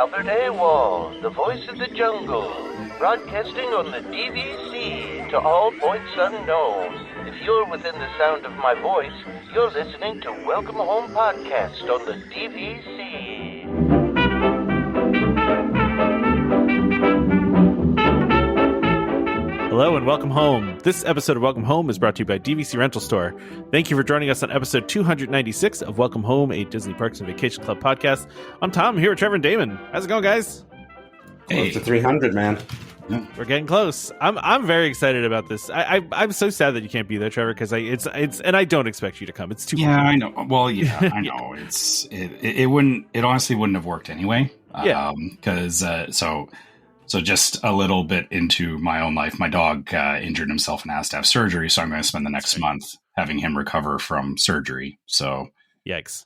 Albert AWOL, the voice of the jungle, broadcasting on the DVC to all points unknown. If you're within the sound of my voice, you're listening to Welcome Home Podcast on the DVC. Hello and welcome home. This episode of Welcome Home is brought to you by DVC Rental Store. Thank you for joining us on episode 296 of Welcome Home, a Disney Parks and Vacation Club podcast. I'm Tom, I'm here with Trevor and Damon. How's it going, guys? Hey. Close to 300, man. We're getting close. I'm very excited about this. I'm so sad that you can't be there, Trevor, because it's and I don't expect you to come. It's too far. I know. Well, yeah, I know. It honestly wouldn't have worked anyway. Yeah. Because So just a little bit into my own life, my dog injured himself and has to have surgery. So I'm going to spend the next month having him recover from surgery. So yikes.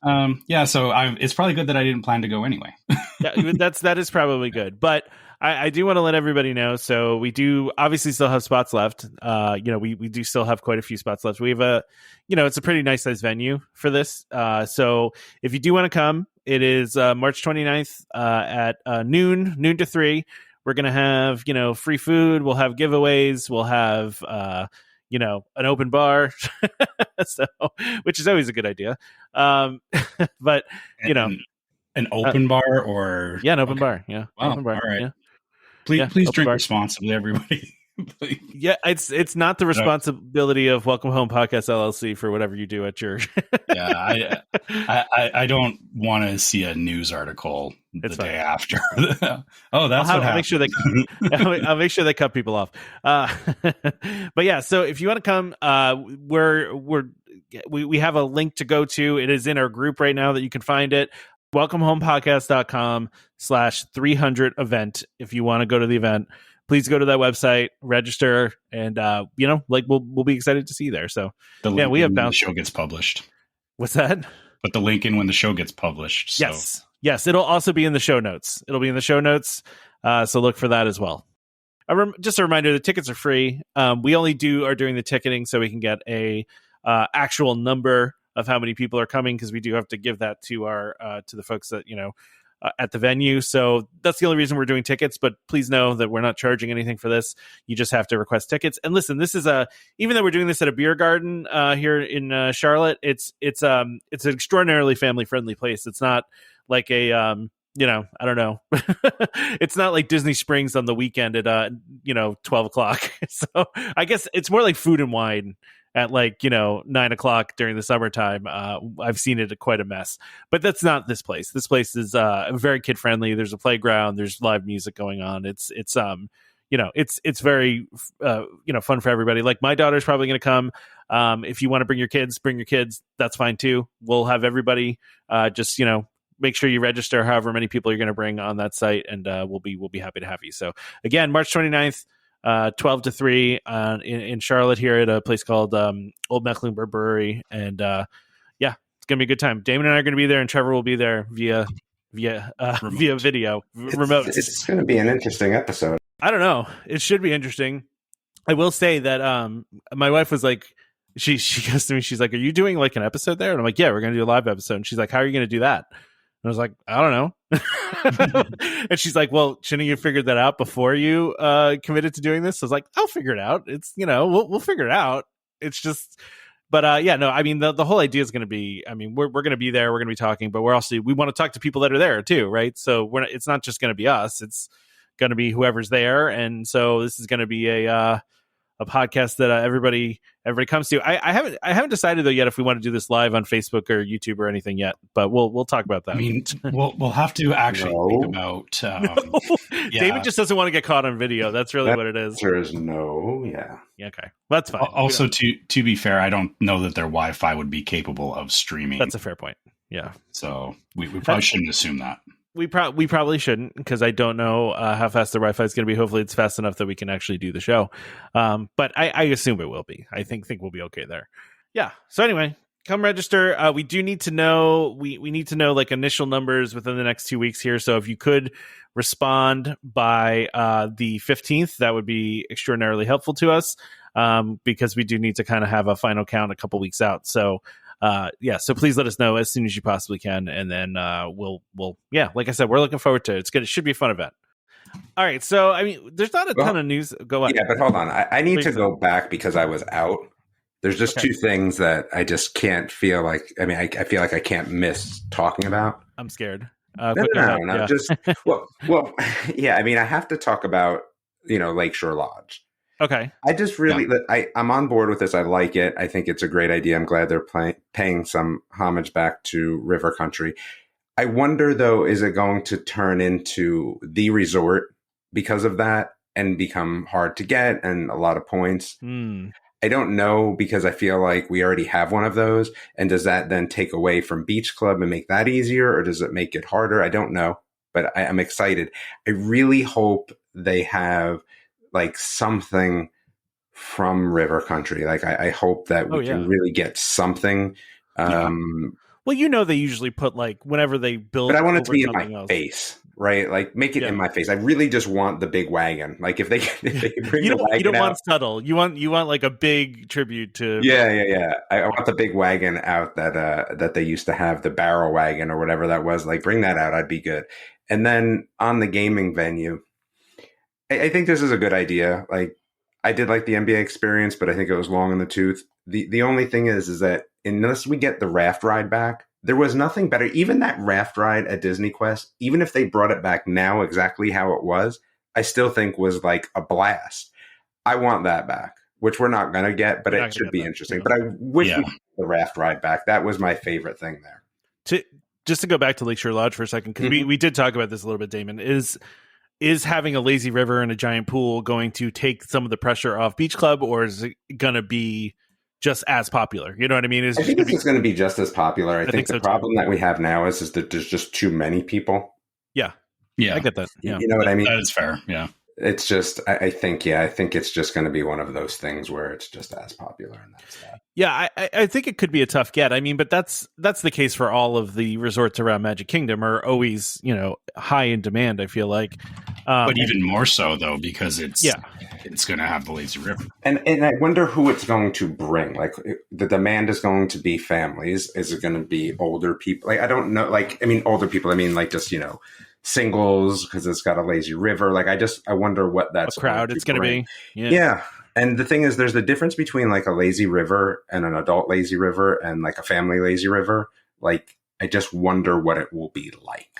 So it's probably good that I didn't plan to go anyway. Yeah, that is probably good. But I do want to let everybody know. So we do obviously still have spots left. We do still have quite a few spots left. We have it's a pretty nice sized venue for this. So if you do want to come, it is March 29th at noon to 3. We're going to have, free food. We'll have giveaways. We'll have, an open bar, which is always a good idea. But, an open bar or... Yeah, an open bar. Yeah. Wow. Open bar. All right. Yeah. Please drink responsibly, everybody. Yeah, it's not the responsibility of Welcome Home Podcast LLC for whatever you do at your. Yeah, I don't want to see a news article day after. Oh, that's what happened. I'll make sure they cut people off. But yeah, so if you want to come, we have a link to go to. It is in our group right now that you can find it. WelcomeHomePodcast.com/300 event. If you want to go to the event, please go to that website, register, and we'll be excited to see you there. So we have the show gets published. What's that? Put the link in when the show gets published. So. Yes, it'll also be in the show notes. So look for that as well. Just a reminder: the tickets are free. We only are doing the ticketing so we can get a actual number of how many people are coming, because we do have to give that to our to the folks that at the venue. So that's the only reason we're doing tickets, but please know that we're not charging anything for this. You just have to request tickets. And listen, this is even though we're doing this at a beer garden here in Charlotte, it's an extraordinarily family friendly place. It's not like a I don't know. It's not like Disney Springs on the weekend at 12 o'clock. So I guess it's more like Food and Wine at 9 o'clock during the summertime. I've seen it quite a mess, but that's not this place. This place is very kid friendly. There's a playground. There's live music going on. It's very fun for everybody. Like, my daughter's probably going to come. If you want to bring your kids. That's fine too. We'll have everybody just make sure you register however many people you're going to bring on that site, and we'll be happy to have you. So again, March 29th. 12 to 3 in Charlotte here at a place called Old Mecklenburg Brewery, and it's gonna be a good time. Damon and I are gonna be there, and Trevor will be there via video remote. It's gonna be an interesting episode. I don't know, it should be interesting. I will say that my wife was like, she goes to me, she's like, are you doing like an episode there? And I'm like, yeah, we're gonna do a live episode. And she's like, how are you gonna do that? And I was like, I don't know. And she's like, well, shouldn't you figure that out before you committed to doing this? I was like, I'll figure it out. It's, we'll figure it out. It's just, but I mean, the whole idea is going to be, I mean, we're going to be there. We're going to be talking, but we want to talk to people that are there too. Right. So it's not just going to be us. It's going to be whoever's there. And so this is going to be a podcast that everybody comes to. I haven't decided though yet if we want to do this live on Facebook or YouTube or anything yet, but we'll talk about that. I mean, we'll have to actually think about. David just doesn't want to get caught on video. That's really what it is. There is no, yeah. Okay, that's fine. Also, to be fair, I don't know that their Wi-Fi would be capable of streaming. That's a fair point. Yeah. So we probably shouldn't assume that. We probably shouldn't, because I don't know how fast the Wi-Fi is going to be. Hopefully it's fast enough that we can actually do the show. But I assume it will be. I think we'll be okay there. Yeah. So anyway, come register. We do need to know, we need to know like initial numbers within the next 2 weeks here. So if you could respond by the 15th, that would be extraordinarily helpful to us, because we do need to kind of have a final count a couple weeks out. So Yeah, so please let us know as soon as you possibly can, and then we'll like I said, we're looking forward to it. It should be a fun event. All right, so I mean, there's not a ton of news. Go on. Yeah, but hold on. I need to go back because I was out. There's just two things that I just can't feel like. I mean, I feel like I can't miss talking about. I'm scared. No. Yeah. Just well, yeah. I mean, I have to talk about Lakeshore Lodge. Okay. I just really, I'm on board with this. I like it. I think it's a great idea. I'm glad they're paying some homage back to River Country. I wonder, though, is it going to turn into the resort because of that and become hard to get and a lot of points? I don't know, because I feel like we already have one of those. And does that then take away from Beach Club and make that easier, or does it make it harder? I don't know, but I'm excited. I really hope they have like something from River Country. Like I hope that we can really get something. Well, they usually put like whenever they build, but I want it to be in my face, right? Like make it in my face. I really just want the big wagon. Like if they bring the wagon, you don't want subtle. You want like a big tribute to. Yeah. I want the big wagon out that they used to have, the barrel wagon or whatever that was. Like bring that out. I'd be good. And then on the gaming venue, I think this is a good idea. Like I did like the NBA experience, but I think it was long in the tooth. The only thing is that unless we get the raft ride back, there was nothing better. Even that raft ride at Disney Quest, even if they brought it back now exactly how it was, I still think was like a blast. I want that back, which we're not going to get, but it should be interesting. But I wish we got the raft ride back. That was my favorite thing there. Just to go back to Lakeshore Lodge for a second, because we did talk about this a little bit, Damon, is having a lazy river and a giant pool going to take some of the pressure off Beach Club, or is it going to be just as popular? You know what I mean? I think it's going to be just as popular. I think the problem that we have now is that there's just too many people. Yeah. I get that. Yeah. You know what I mean? That is fair. Yeah. It's just, I think it's just going to be one of those things where it's just as popular, and that's that. Yeah, I think it could be a tough get. I mean, but that's the case for all of the resorts around Magic Kingdom are always, high in demand, I feel like. But even more so, though, because it's going to have the lazy river. And I wonder who it's going to bring. Like, the demand is going to be families. Is it going to be older people? Like, I don't know. Like, I mean, older people, I mean, like, just, singles, because it's got a lazy river. Like, I wonder what that's crowd it's going to be. Yeah. And the thing is, there's the difference between like a lazy river and an adult lazy river and like a family lazy river. Like, I just wonder what it will be like.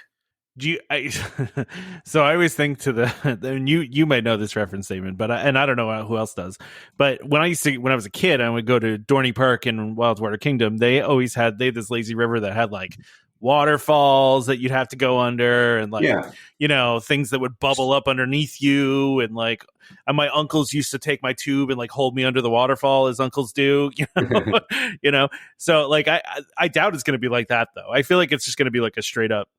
So I always think and you might know this reference statement, but I don't know who else does. But when I was a kid, I would go to Dorney Park in Wildwater Kingdom. They had this lazy river that had like waterfalls that you'd have to go under, and like things that would bubble up underneath you, and like my uncles used to take my tube and like hold me under the waterfall as uncles do, so like I doubt it's going to be like that, though. I feel like it's just going to be like a straight up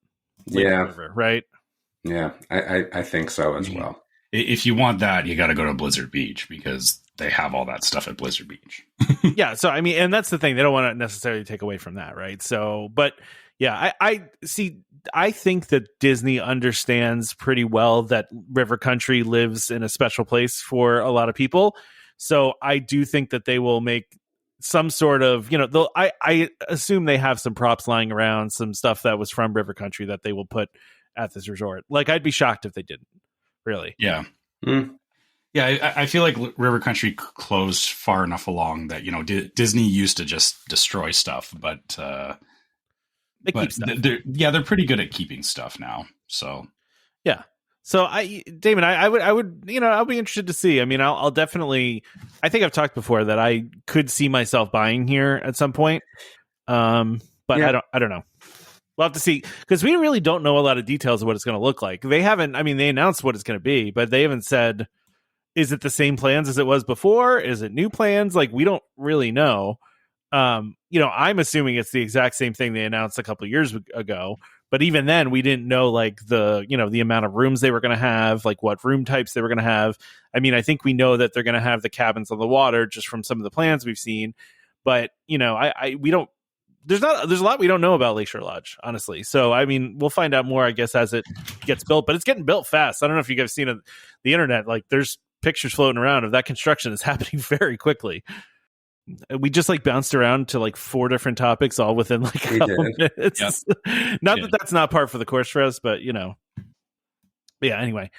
river, right? I think so as well. If you want that, you got to go to Blizzard Beach, because they have all that stuff at Blizzard Beach. Yeah, so I mean, and that's the thing, they don't want to necessarily take away from that, right? So, but yeah, I see. I think that Disney understands pretty well that River Country lives in a special place for a lot of people. So I do think that they will make some sort of, I assume they have some props lying around, some stuff that was from River Country that they will put at this resort. Like, I'd be shocked if they didn't, really. Yeah. Yeah, I feel like River Country closed far enough along that, Disney used to just destroy stuff, but they keep stuff. They're pretty good at keeping stuff now. So yeah. So Damon, I would, I'll be interested to see. I mean, I'll definitely. I think I've talked before that I could see myself buying here at some point. But I don't know. We'll have to see, because we really don't know a lot of details of what it's going to look like. They haven't. I mean, they announced what it's going to be, but they haven't said, is it the same plans as it was before? Is it new plans? Like, we don't really know. I'm assuming it's the exact same thing they announced a couple of years ago, but even then we didn't know like the amount of rooms they were going to have, like what room types they were going to have. I mean, I think we know that they're going to have the cabins on the water just from some of the plans we've seen, but there's a lot we don't know about Lakeshore Lodge, honestly. So, I mean, we'll find out more, I guess, as it gets built, but it's getting built fast. I don't know if you guys have seen on the internet, like there's pictures floating around of that construction is happening very quickly. We just like bounced around to like 4 different topics all within like a couple minutes. Not that that's not par for the course for us, but yeah, anyway.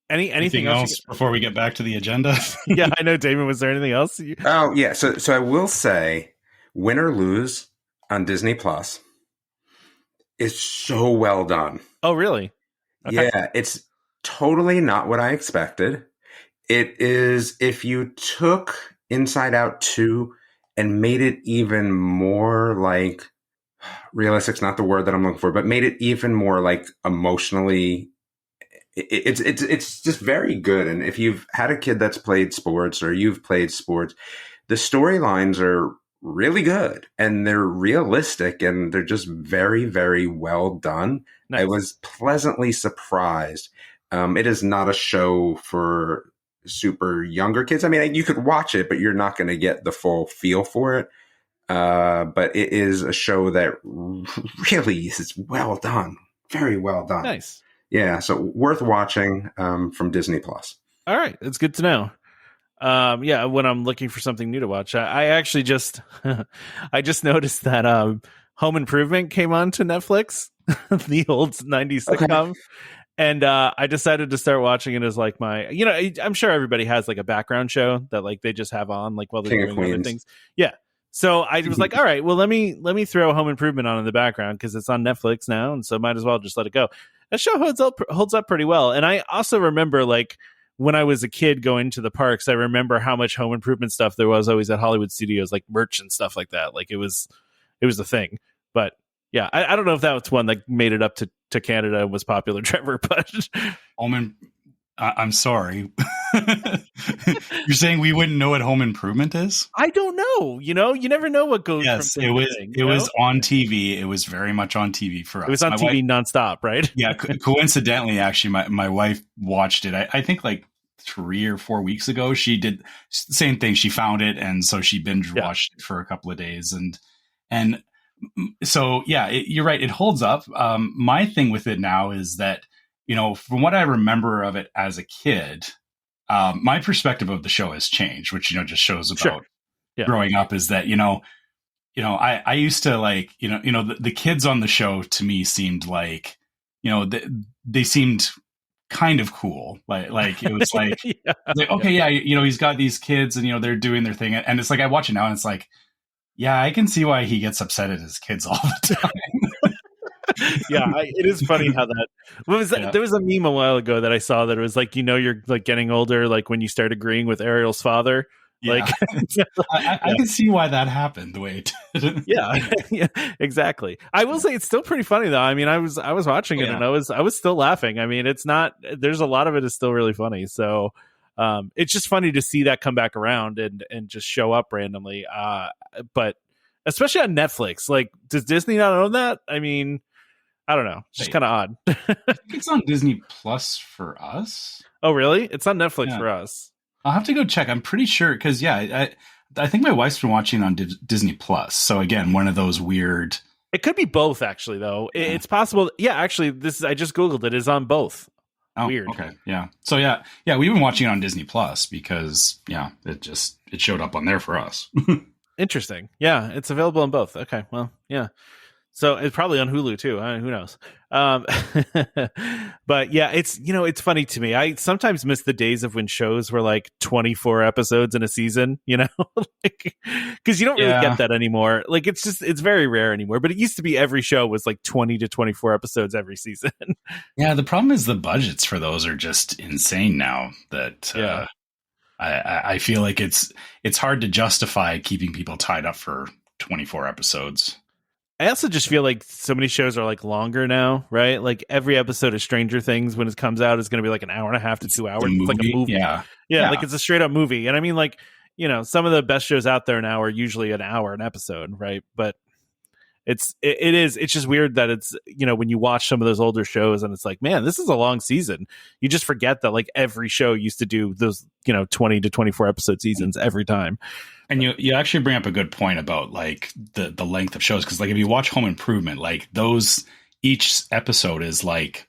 Anything else before we get back to the agenda? Yeah, I know, Damon. Was there anything else? Oh, yeah. So I will say, Win or Lose on Disney Plus is so well done. Oh, really? Okay. Yeah, it's totally not what I expected. It is, if you took Inside Out 2 and made it even more like, realistic's not the word that I'm looking for, but made it even more like emotionally, it's just very good. And if you've had a kid that's played sports or you've played sports, the storylines are really good and they're realistic and they're just very, very well done. Nice. I was pleasantly surprised. It is not a show for super younger kids. I mean, you could watch it, but you're not going to get the full feel for it. But it is a show that really is well done. Very well done. Nice. Yeah. So worth watching from Disney Plus. All right. It's good to know. Yeah, when I'm looking for something new to watch, I actually just I just noticed that Home Improvement came on to Netflix, the old 90s sitcom. Okay. And I decided to start watching it as like my, I'm sure everybody has like a background show that like they just have on like while they're doing other things. Yeah. So I was like, all right, well, let me throw Home Improvement on in the background because it's on Netflix now, and so might as well just let it go. That show holds up pretty well. And I also remember like when I was a kid going to the parks, I remember how much Home Improvement stuff there was always at Hollywood Studios, like merch and stuff like that. Like it was a thing. But yeah, I don't know if that was one that made it up to Canada and was popular, Trevor, but I'm sorry. You're saying we wouldn't know what Home Improvement is? I don't know. You never know what goes. Yes, it was on TV. It was very much on TV for us. It was on TV nonstop, right? Yeah. Coincidentally, actually, my wife watched it. I think like 3 or 4 weeks ago. She did the same thing. She found it, and so she binge watched it for a couple of days, and so yeah, you're right. It holds up. My thing with it now is that, from what I remember of it as a kid, my perspective of the show has changed, which, just shows about growing up is that, I used to like, the kids on the show to me seemed like, they seemed kind of cool. Like it was like, he's got these kids and, they're doing their thing. And it's like, I watch it now and it's like, yeah, I can see why he gets upset at his kids all the time. Yeah, it is funny how that. What was that? Yeah. There was a meme a while ago that I saw that it was like, you're like getting older, like when you start agreeing with Ariel's father. Yeah. Like, I can see why that happened the way it did. Yeah, exactly. I will say it's still pretty funny though. I mean, I was watching it and I was still laughing. I mean, it's not. There's a lot of it is still really funny. So. It's just funny to see that come back around and just show up randomly. But especially on Netflix, like, does Disney not own that? I mean, I don't know. It's just kind of odd. I think it's on Disney Plus for us. Oh, really? It's on Netflix for us. I'll have to go check. I'm pretty sure because I think my wife's been watching on Disney Plus. So again, one of those weird. It could be both, actually. Though it's possible. Yeah, actually, I just googled it. It's on both. Oh, weird. Okay. Yeah. So yeah, we've been watching it on Disney Plus because it showed up on there for us. Interesting. Yeah, it's available on both. Okay. Well, yeah. So it's probably on Hulu too. Who knows? But yeah, it's funny to me. I sometimes miss the days of when shows were like 24 episodes in a season, like, because you don't really get that anymore. Like it's very rare anymore, but it used to be every show was like 20 to 24 episodes every season. Yeah. The problem is the budgets for those are just insane now that, I feel like it's hard to justify keeping people tied up for 24 episodes. I also just feel like so many shows are like longer now, right? Like every episode of Stranger Things when it comes out is going to be like an hour and a half to 2 hours. It's like a movie. Yeah. Like it's a straight up movie. And I mean, like, some of the best shows out there now are usually an hour an episode, right? But it's just weird that it's, when you watch some of those older shows and it's like, man, this is a long season. You just forget that like every show used to do those, 20 to 24 episode seasons every time. And you actually bring up a good point about like the length of shows. Cause like if you watch Home Improvement, like each episode is like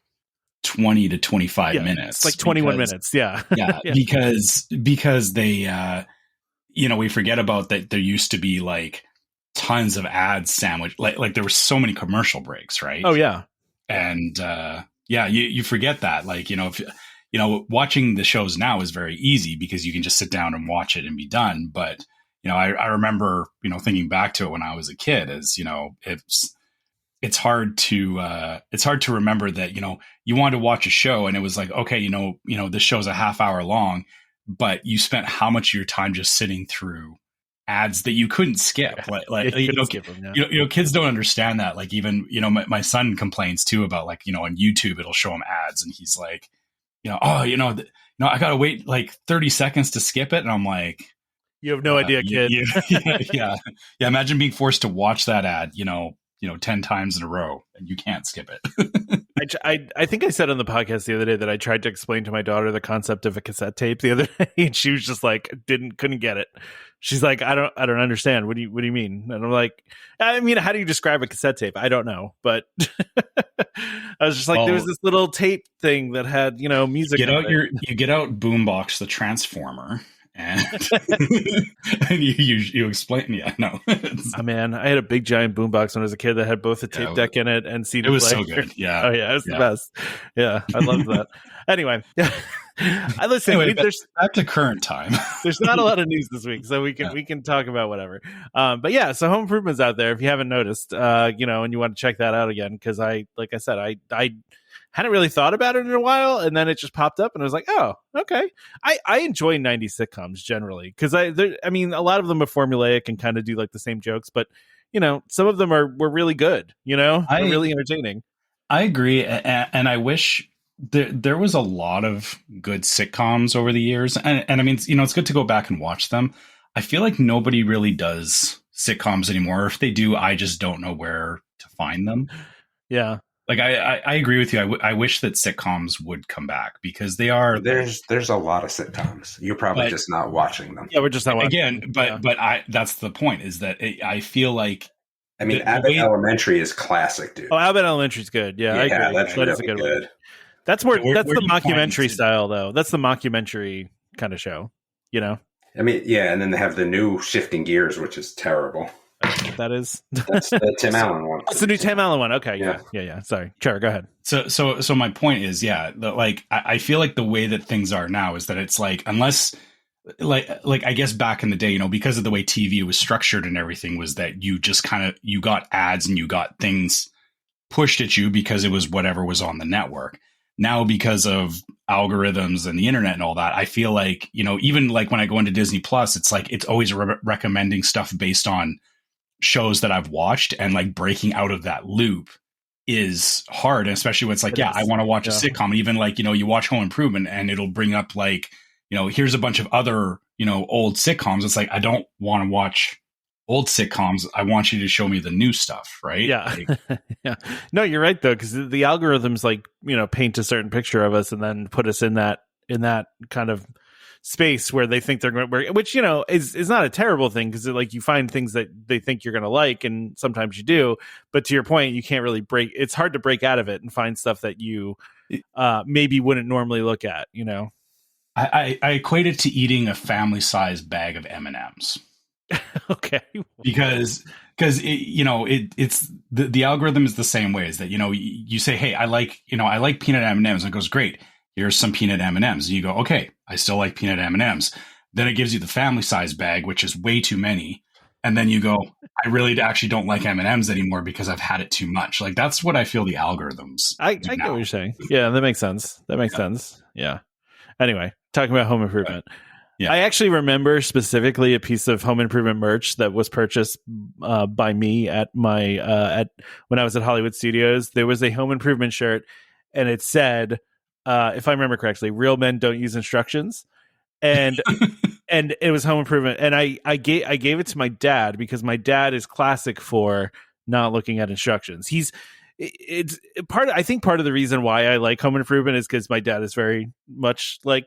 20 to 25 minutes. It's like 21 minutes. Yeah. Yeah. Because they, we forget about that. There used to be like tons of ads sandwiched, like there were so many commercial breaks, right? Oh yeah. And you forget that, like, if watching the shows now is very easy because you can just sit down and watch it and be done. But I remember thinking back to it when I was a kid, as it's hard to remember that you wanted to watch a show and it was like, okay, this show's a half hour long, but you spent how much of your time just sitting through ads that you couldn't skip. Skip them, kids don't understand that. Like, even my son complains too about, like, on YouTube it'll show him ads and he's like, I gotta wait like 30 seconds to skip it, and I'm like, you have no idea, kid. Yeah. Imagine being forced to watch that ad 10 times in a row and you can't skip it. I think I said on the podcast the other day that I tried to explain to my daughter the concept of a cassette tape the other day, and she was just like, couldn't get it. She's like, I don't understand. What do you mean? And I'm like, I mean, how do you describe a cassette tape? I don't know, but I was just like, there was this little tape thing that had music. You get out Boombox the Transformer. And, and you explain, no. Oh, man, I had a big giant boombox when I was a kid that had both a tape deck in it and CD player. It was so good. Yeah. Oh yeah, it was the best. Yeah, I loved that. Anyway, there's back to current time. There's not a lot of news this week, so we can talk about whatever. But yeah, so Home Improvement's out there if you haven't noticed, and you want to check that out again, because I hadn't really thought about it in a while, and then it just popped up and I was like, oh, okay. I enjoy 90s sitcoms generally, because a lot of them are formulaic and kind of do like the same jokes, but some of them were really good, they're really entertaining. I agree, and I wish there was a lot of good sitcoms over the years, and I mean, it's good to go back and watch them. I feel like nobody really does sitcoms anymore. If they do, I just don't know where to find them. Yeah. Like, I agree with you. I wish that sitcoms would come back, because they are. There's a lot of sitcoms. You're probably just not watching them. Yeah, we're just not watching again. But that's the point. Is that I feel like. I mean, Abbott Elementary is classic, dude. Oh, Abbott Elementary is good. Yeah, I agree. That's really a good good. One. That's where that's the mockumentary style, though. That's the mockumentary kind of show. I mean, yeah, and then they have the new Shifting Gears, which is terrible. That's the Tim Allen one. It's the new Tim Allen one. Okay, yeah. Sorry, Trevor, go ahead. So my point is, I feel like the way that things are now is that it's like, unless, like I guess back in the day, because of the way TV was structured and everything, was that you just you got ads and you got things pushed at you because it was whatever was on the network. Now, because of algorithms and the internet and all that, I feel like, even like when I go into Disney Plus, it's like, it's always recommending stuff based on shows that I've watched, and like breaking out of that loop is hard. And especially when it's like, I want to watch a sitcom. Even like, you watch Home Improvement and it'll bring up like, here's a bunch of other, old sitcoms. It's like, I don't want to watch old sitcoms. I want you to show me the new stuff. Right. Yeah. Yeah. No, you're right though. Cause the algorithms like, paint a certain picture of us and then put us in that kind of space where they think they're going to, which is not a terrible thing, because like you find things that they think you're going to like, and sometimes you do, but to your point, you can't really it's hard to break out of it and find stuff that you maybe wouldn't normally look at. I equate it to eating a family-sized bag of M&Ms. Okay. because it's the algorithm is the same way, is that you say, hey, I like peanut M&Ms, and it goes, great, here's some peanut M&Ms, and you go, okay, I still like peanut M&Ms. Then it gives you the family size bag, which is way too many, and then you go, I really actually don't like M&Ms anymore because I've had it too much. Like, that's what I feel the algorithms I get what you're saying. Yeah, that makes sense. Sense. Yeah. Anyway, talking about Home Improvement. Right. Yeah. I actually remember specifically a piece of Home Improvement merch that was purchased by me at my when I was at Hollywood Studios. There was a Home Improvement shirt, and it said, if I remember correctly, "Real men don't use instructions," and and it was Home Improvement. And I gave it to my dad, because my dad is classic for not looking at instructions. I think part of the reason why I like Home Improvement is because my dad is very much like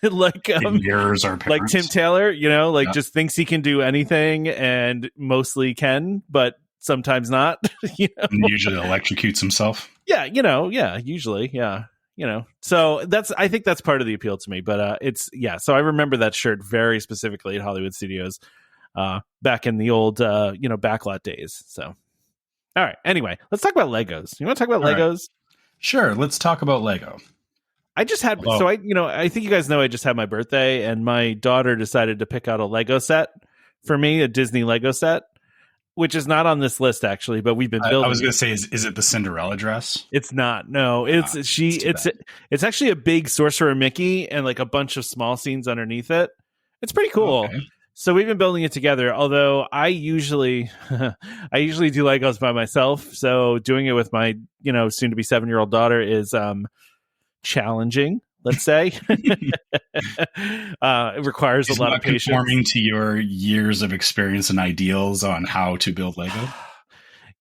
yours are like Tim Taylor, just thinks he can do anything, and mostly can, but sometimes not. And usually electrocutes himself. Yeah, usually, yeah. So I think that's part of the appeal to me. But so I remember that shirt very specifically at Hollywood Studios back in the old backlot days. So all right, anyway, let's talk about Legos. You want to talk about All Legos? Right. Sure, let's talk about Lego. I just had I think you guys know I just had my birthday, and my daughter decided to pick out a Lego set for me, a Disney Lego set, which is not on this list actually, but we've been building. I was going to say, is it the Cinderella dress? It's not. No, it's actually a big Sorcerer Mickey and like a bunch of small scenes underneath it. It's pretty cool. Okay. So we've been building it together. Although I usually do Legos by myself. So doing it with my soon to be 7-year-old daughter is challenging. Let's say it requires a lot of patience. Conforming to your years of experience and ideals on how to build Lego.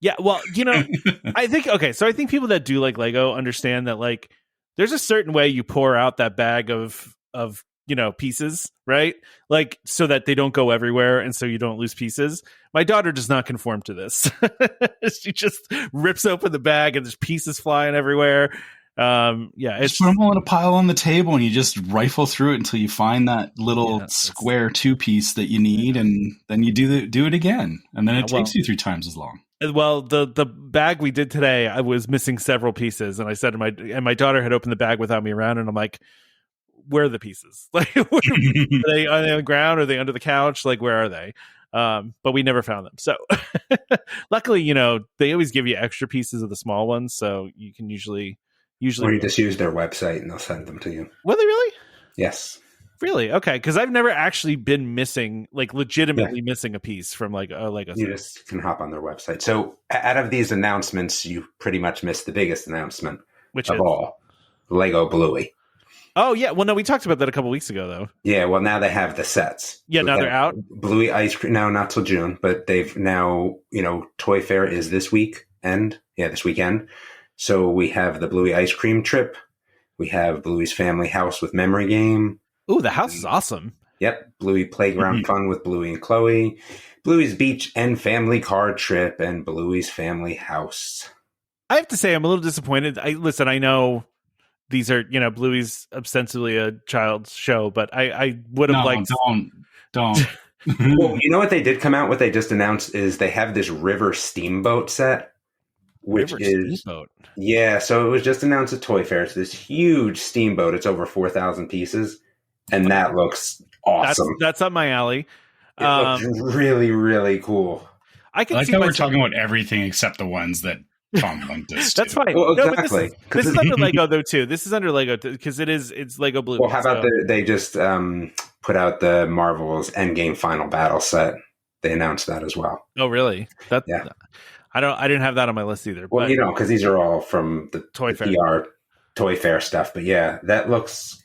Yeah, well, I think people that do like Lego understand that like there's a certain way you pour out that bag of pieces, right? Like so that they don't go everywhere and so you don't lose pieces. My daughter does not conform to this. She just rips open the bag and there's pieces flying everywhere. It's put them all in a pile on the table and you just rifle through it until you find that little square 2-piece that you need, and then you do it again, and then it takes you 3 times as long. Well, the bag we did today, I was missing several pieces, and I said my daughter had opened the bag without me around, and I'm like, where are the pieces? Like, are they on the ground? Are they under the couch? Like, where are they? But we never found them. So luckily, they always give you extra pieces of the small ones, so you can usually or you just use their website and they'll send them to you. Will they really? Yes. Really? Okay. Because I've never actually been missing, like legitimately missing a piece from like a Lego set. You just can hop on their website. So out of these announcements, you pretty much missed the biggest announcement of all. Lego Bluey. Oh, yeah. Well, no, we talked about that a couple weeks ago, though. Yeah. Well, now they have the sets. Yeah. Now they're out. Bluey ice cream. No, not till June, but they've now, Toy Fair is this weekend. Yeah, this weekend. So we have the Bluey ice cream trip. We have Bluey's family house with memory game. Ooh, the house is awesome. Yep. Bluey playground fun with Bluey and Chloe. Bluey's beach and family card trip, and Bluey's family house. I have to say, I'm a little disappointed. I know these are, Bluey's ostensibly a child's show, but I would have liked. Don't. Well, you know what they did come out with? They just announced is they have this River Steamboat set. Which is steamboat. Yeah, so it was just announced at Toy Fair. It's this huge steamboat. It's over 4,000 pieces, and that looks awesome. That's up my alley. It looks really, really cool. I like how we're talking about everything except the ones that Tom linked us to. That's fine. Well, exactly. This is under Lego though too. This is under Lego because it's Lego Bluey. Well, how about they just put out the Marvel's Endgame Final Battle set? They announced that as well. Oh, really? Yeah. I didn't have that on my list either. Well, because these are all from the Toy Fair. PR Toy Fair stuff. But yeah, that looks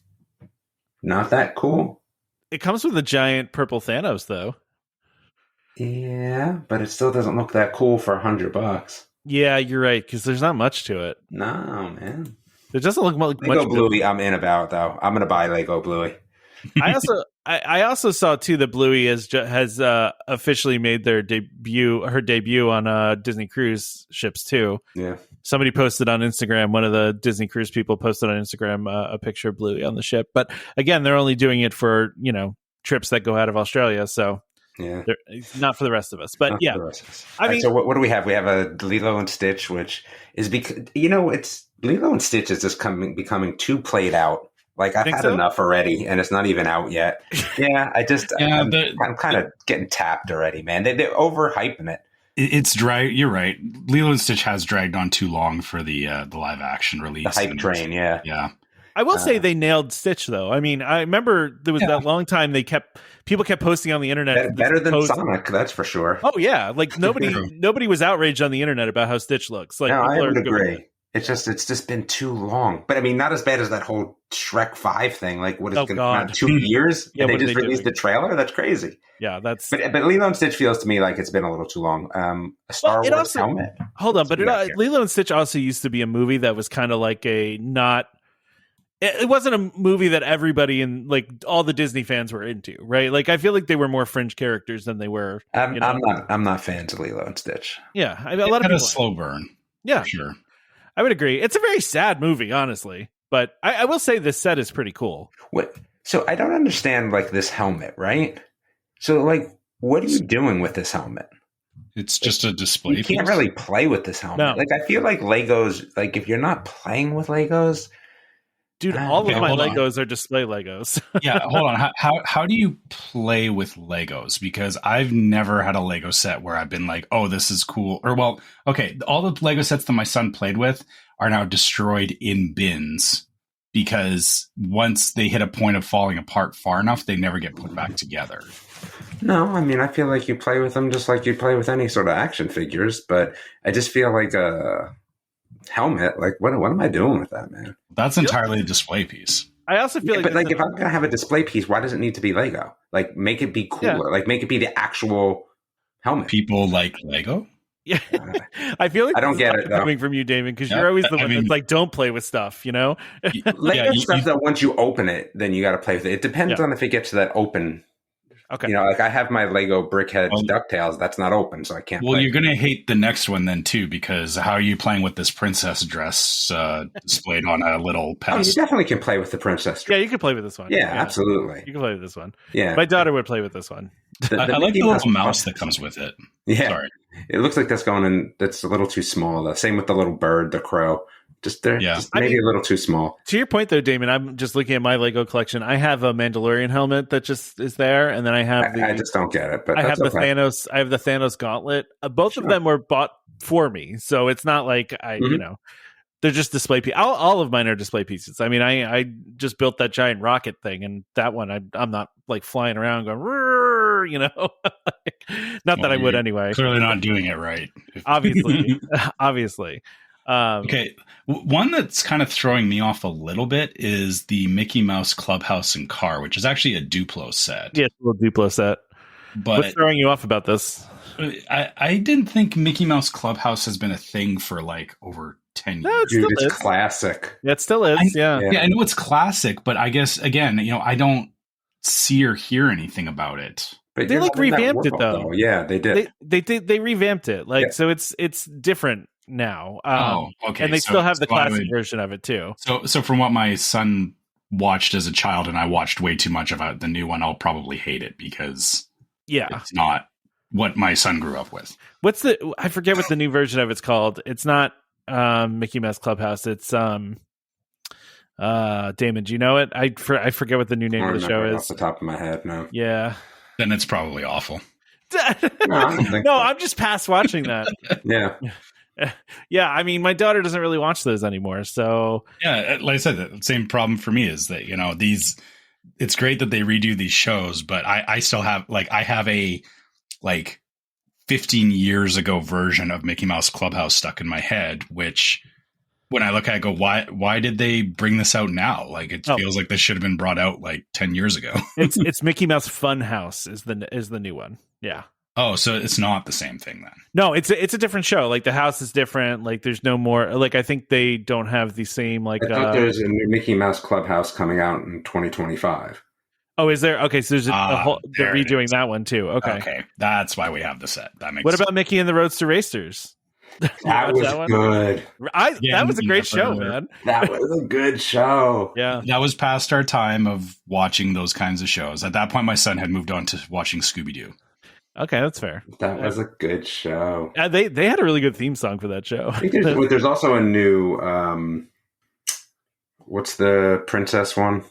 not that cool. It comes with a giant purple Thanos, though. Yeah, but it still doesn't look that cool for $100. Yeah, you're right, because there's not much to it. No, man. It doesn't look much. Lego Bluey, I'm in about though. I'm gonna buy Lego Bluey. I also saw too that Bluey has officially made her debut on Disney cruise ships too. Yeah, somebody posted on Instagram. One of the Disney cruise people posted on Instagram a picture of Bluey on the ship. But again, they're only doing it for trips that go out of Australia. So yeah, not for the rest of us. But yeah, I mean, so what do we have? We have a Lilo and Stitch, which is because it's Lilo and Stitch is just becoming too played out. Like I've had enough already, and it's not even out yet. Yeah, I'm kind of getting tapped already, man. They're overhyping it. It's dry. You're right. Lilo and Stitch has dragged on too long for the live action release. The hype train, yeah. I will say they nailed Stitch, though. I mean, I remember there was that long time people kept posting on the internet. Better than Sonic, that's for sure. Oh yeah, like nobody was outraged on the internet about how Stitch looks. Like, no, I would agree. It's just been too long. But I mean, not as bad as that whole Shrek 5 thing. Like, what is going to come out 2 years? Yeah, and they just released the trailer? That's crazy. Yeah, that's. But Lilo and Stitch feels to me like it's been a little too long. A Star Wars helmet. Hold on, but Lilo and Stitch also used to be a movie that was kind of like a not. It wasn't a movie that everybody in like all the Disney fans were into, right? Like I feel like they were more fringe characters than they were. I'm not fans of Lilo and Stitch. Yeah, a lot of people. A slow burn. Yeah, for sure. I would agree. It's a very sad movie, honestly. But I will say this set is pretty cool. What? So I don't understand like this helmet, right? So like, what are you doing with this helmet? It's just a display. You can't really play with this helmet. No. Like I feel like Legos. Like if you're not playing with Legos, dude, all of my hold on. Legos are display Legos. Yeah, hold on. How do you play with Legos? Because I've never had a Lego set where I've been like, oh, this is cool. Or well, okay, all the Lego sets that my son played with are now destroyed in bins because once they hit a point of falling apart far enough, they never get put back together. no. I mean, I feel like you play with them just like you play with any sort of action figures. But I just feel like a helmet. Like what am I doing with that, man? That's entirely a display piece. I also feel But like if I'm gonna have a display piece, why does it need to be Lego? Like make it be cooler. Yeah. Like make it be the actual helmet. People like Lego? Yeah, I feel like I don't get it, though. coming from you, Damon, because Yeah, you're always the I one mean- that's like, don't play with stuff, you know? Lego you- stuff that once you open it, then you got to play with it. It depends Yeah. on if it gets to that open. Okay. You know, like I have my Lego Brickheads Well- DuckTales. That's not open, so I can't. Well, play. you're going to hate the next one then, too, because how are you playing with this princess dress displayed on a little Oh, you pedestal? definitely can play with the princess. Yeah, you could play with this one. Yeah, absolutely. You can play with this one. Yeah, My daughter would play with this one. I like Mickey the Mouse little mouse that comes with it. Yeah, Sorry. it looks like that's going in. That's a little too small. The same with the little bird, the crow. Just there, Yeah. just maybe a little too small. To your point, though, Damon, I'm just looking at my Lego collection. I have a Mandalorian helmet that just is there, and then I have I just don't get it. But I have that's the okay. Thanos. I have the Thanos gauntlet. Both of Sure. them were bought for me, so it's not like you know, they're just display pieces. All of mine are display pieces. I mean, I just built that giant rocket thing, and that one I'm not like flying around going, "Rrrr," you know, not that Well, I would you're anyway. Clearly not doing it right. Obviously, obviously. Okay. One that's kind of throwing me off a little bit is the Mickey Mouse Clubhouse and Car, which is actually a Duplo set. Yeah, it's a little Duplo set. But What's throwing you off about this? I didn't think Mickey Mouse Clubhouse has been a thing for like over 10 No, years. it Dude, still it's is. classic. Yeah, it still is. Yeah. Yeah. Yeah, I know it's classic, but I guess, again, I don't see or hear anything about it. But They, you're like, not in that revamped it, world, though. Yeah, they did. They revamped it, like Yeah. so it's different now. Okay. And they so- still have the so I classic would- version of it too. So from what my son watched as a child, and I watched way too much of the new one, I'll probably hate it because Yeah. it's not what my son grew up with. I forget what the new version of it's called. It's not Mickey Mouse Clubhouse. It's Damon, do you know it? I forget what the new I name don't of the show remember it off is. the top of my head. No. Yeah. Then it's probably awful. I don't think No, so. I'm just past watching that. Yeah. Yeah, I mean, my daughter doesn't really watch those anymore, so Yeah, like I said, the same problem for me is that, it's great that they redo these shows, but I still have, I have a, 15 years ago version of Mickey Mouse Clubhouse stuck in my head, which when I look at it, I go, why did they bring this out now? It feels like this should have been brought out 10 years ago. it's Mickey Mouse Fun House is the new one. Yeah. Oh, so it's not the same thing then. No, it's a different show. Like the house is different. Like there's no more. Like I think they don't have the same. Like I thought there's a new Mickey Mouse Clubhouse coming out in 2025. oh, is there? Okay, so there's a whole. They're there it redoing is. that one too. Okay. That's why we have the set. That makes What sense. about Mickey and the Roadster Racers? That watch was that one? good. Yeah, that was a great never- show, man. That was a good show. Yeah. That was past our time of watching those kinds of shows. At that point, my son had moved on to watching Scooby-Doo. Okay, that's fair. That was a good show. They had a really good theme song for that show. I think there's also a new what's the princess one?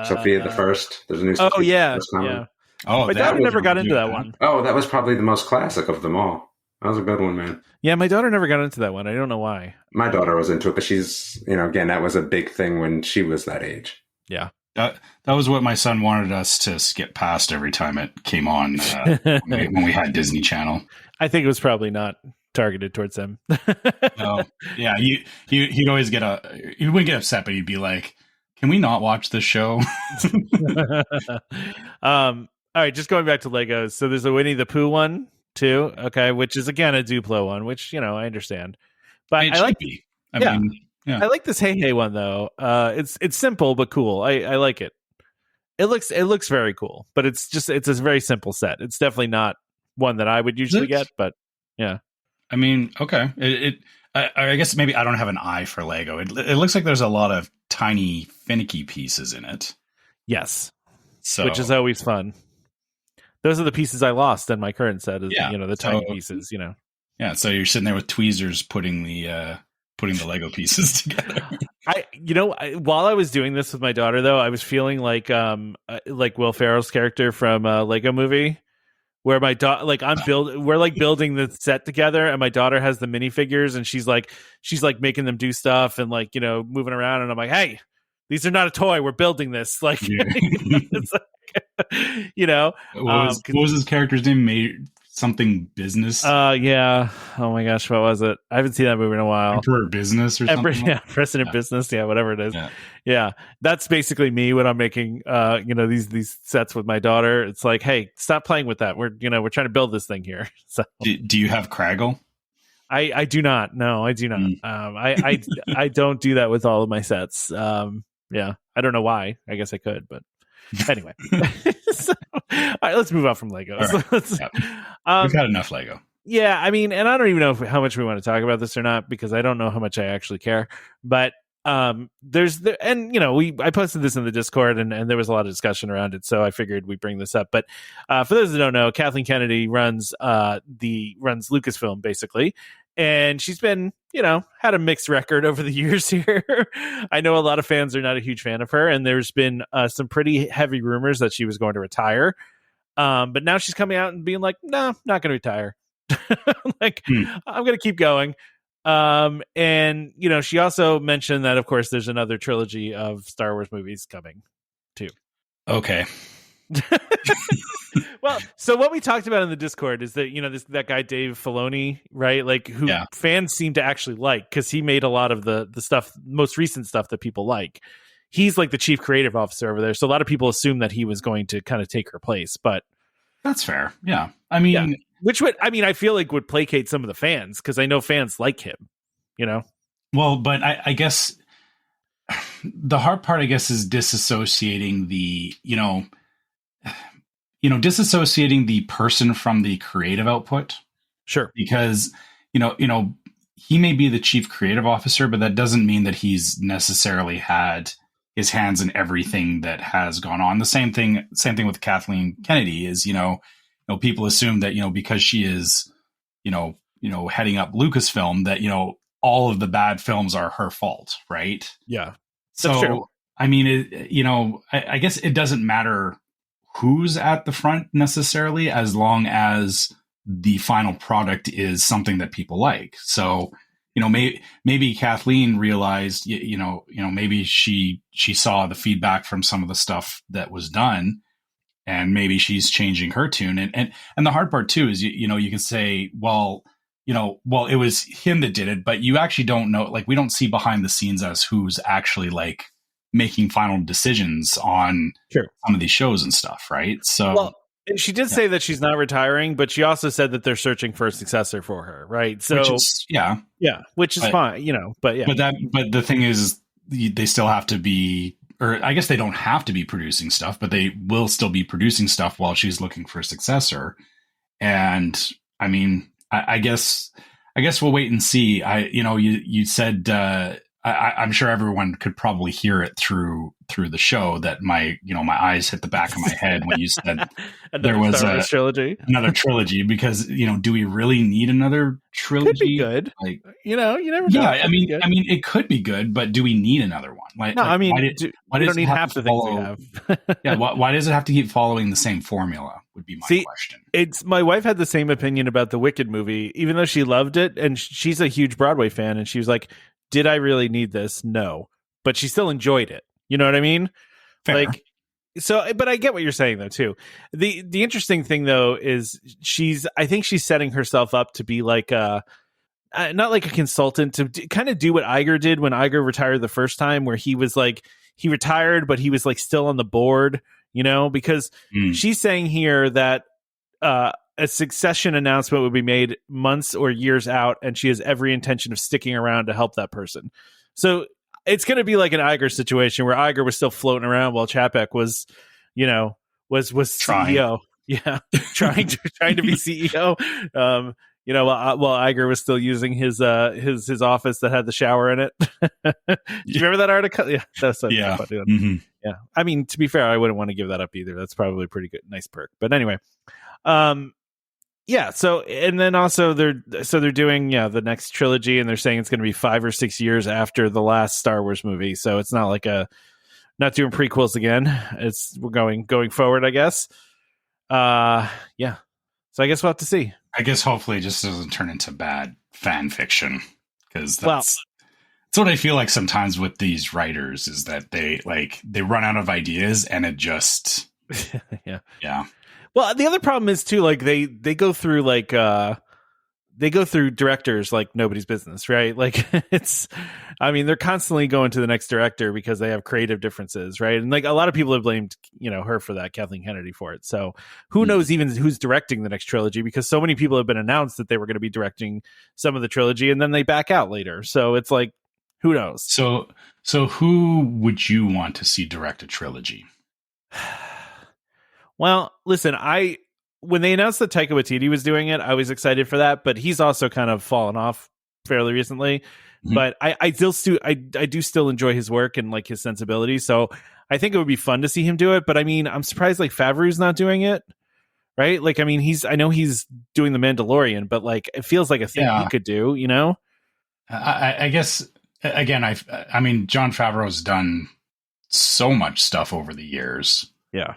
Sophia the First. There's a new. Oh Sophia the yeah, First coming. yeah. Oh, My that daughter was never got really into that good. one. Oh, that was probably the most classic of them all. That was a good one, man. Yeah, my daughter never got into that one. I don't know why. My daughter was into it, but she's, again, that was a big thing when she was that age. Yeah. That was what my son wanted us to skip past every time it came on when we had Disney Channel. I think it was probably not targeted towards them. No, yeah, he'd always he wouldn't get upset, but he'd be like, "Can we not watch this show?" All right, just going back to Legos. So there's a Winnie the Pooh one too. Okay, which is again a Duplo one, which I understand. But It I like should be. Yeah. Yeah. I like this Hey Hey one though. It's simple but cool. I like it. It looks very cool, but it's a very simple set. It's definitely not one that I would usually get, but yeah. Okay. I guess maybe I don't have an eye for Lego. It looks like there's a lot of tiny finicky pieces in it. Yes. So, which is always fun. Those are the pieces I lost in my current set, is the tiny pieces, Yeah, so you're sitting there with tweezers putting the Lego pieces together. While I was doing this with my daughter, though, I was feeling like Will Ferrell's character from Lego Movie, where my daughter, we're building the set together, and my daughter has the minifigures, and she's making them do stuff and moving around, and I'm like, hey, these are not a toy. We're building this. What was his character's name? Something Business. Yeah. Oh my gosh, what was it? I haven't seen that movie in a while. Emperor Business or something. Yeah, President Business. Yeah, whatever it is. Yeah. That's basically me when I'm making these sets with my daughter. It's like, hey, stop playing with that. We're trying to build this thing here. So do you have Craggle? I do not. No, I do not. I don't do that with all of my sets. Yeah, I don't know why. I guess I could, but anyway. All right, let's move on from Legos. Right. We've had enough Lego. Yeah, I mean, and I don't even know how much we want to talk about this or not, because I don't know how much I actually care. But I posted this in the Discord, and there was a lot of discussion around it, so I figured we'd bring this up. But for those that don't know, Kathleen Kennedy runs Lucasfilm, basically. And she's been, had a mixed record over the years here. I know a lot of fans are not a huge fan of her, and there's been some pretty heavy rumors that she was going to retire. But now she's coming out and being like, no, not going to retire. I'm going to keep going. And, she also mentioned that, of course, there's another trilogy of Star Wars movies coming, too. Okay. Well, so what we talked about in the Discord is that that guy Dave Filoni, right? Who fans seem to actually like, because he made a lot of the stuff, most recent stuff that people like. He's like the chief creative officer over there, so a lot of people assume that he was going to kind of take her place. But that's fair. Yeah, I mean, I feel like would placate some of the fans, because I know fans like him. Well, but I guess the hard part, is disassociating disassociating the person from the creative output. Sure. Because, he may be the chief creative officer, but that doesn't mean that he's necessarily had his hands in everything that has gone on. The same thing with Kathleen Kennedy is, people assume that, because she is, heading up Lucasfilm, that, all of the bad films are her fault. Right. Yeah. So, true. I mean, I guess it doesn't matter who's at the front necessarily, as long as the final product is something that people like. So, maybe Kathleen realized, maybe she saw the feedback from some of the stuff that was done, and maybe she's changing her tune. And the hard part too is, you can say, well, it was him that did it, but you actually don't know, we don't see behind the scenes as who's actually making final decisions on some of these shows and stuff, right? So, she did say that she's not retiring, but she also said that they're searching for a successor for her, right? So, which is fine, But the thing is, they still have to be, or I guess they don't have to be producing stuff, but they will still be producing stuff while she's looking for a successor. And I mean, I guess we'll wait and see. You said. I'm sure everyone could probably hear it through the show that my eyes hit the back of my head when you said there was another trilogy, because, do we really need another trilogy? Could be good. You never know. Yeah. I mean, it could be good, but do we need another one? Why don't need half the things we have. Yeah. Why does it have to keep following the same formula would be my question. My wife had the same opinion about the Wicked movie, even though she loved it. And she's a huge Broadway fan. And she was like, did I really need this? No, but she still enjoyed it. You know what I mean? Fair. But I get what you're saying though too. The interesting thing though is I think she's setting herself up to be not like a consultant, to kind of do what Iger did when Iger retired the first time, where he was he retired, but he was still on the board, because she's saying here that, a succession announcement would be made months or years out, and she has every intention of sticking around to help that person. So it's going to be like an Iger situation, where Iger was still floating around while Chapek was, was trying. CEO. Yeah. trying to be CEO. while Iger was still using his office that had the shower in it. Do you remember that article? Yeah, that's so yeah. funny. Mm-hmm. Yeah. I mean, to be fair, I wouldn't want to give that up either. That's probably a pretty good, nice perk. But anyway, yeah. So, and then also they're doing the next trilogy, and they're saying it's going to be 5 or 6 years after the last Star Wars movie. So it's not like not doing prequels again. We're going forward, I guess. Yeah. So I guess we'll have to see. I guess hopefully it just doesn't turn into bad fan fiction, because that's what I feel like sometimes with these writers is that they run out of ideas and it just yeah. Well, the other problem is too, like they go through directors like nobody's business, right? Like they're constantly going to the next director because they have creative differences, right? And like a lot of people have blamed, her for that, Kathleen Kennedy for it. So who knows even who's directing the next trilogy, because so many people have been announced that they were going to be directing some of the trilogy and then they back out later. So it's like, who knows? So who would you want to see direct a trilogy? Well, listen, when they announced that Taika Waititi was doing it, I was excited for that, but he's also kind of fallen off fairly recently. Mm-hmm. But I do still enjoy his work and like his sensibilities. So I think it would be fun to see him do it. But I mean, I'm surprised like Favreau's not doing it, right? Like, I mean, I know he's doing The Mandalorian, but like it feels like a thing he could do, I guess again, I mean, Jon Favreau's done so much stuff over the years. Yeah.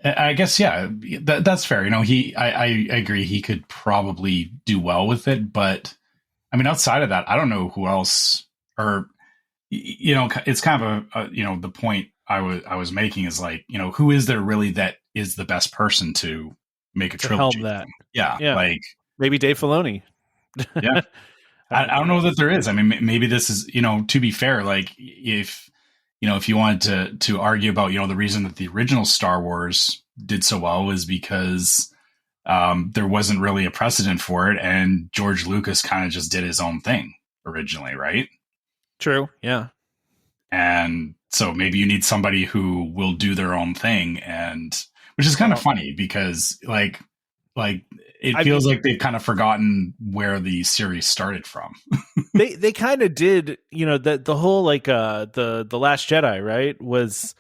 I guess, yeah, that's fair. I agree. He could probably do well with it, but I mean, outside of that, I don't know who else, or, it's kind of the point I was making is like, who is there really that is the best person to make a trilogy? That. Yeah. Like maybe Dave Filoni. Yeah. I don't know that there is. I mean, maybe this is, to be fair, like if you wanted to argue about, the reason that the original Star Wars did so well was because there wasn't really a precedent for it, and George Lucas kind of just did his own thing originally, right? True, yeah. And so maybe you need somebody who will do their own thing, and which is kind of funny because like it feels like they've kind of forgotten where the series started from. they kind of did, the whole like the Last Jedi, right, was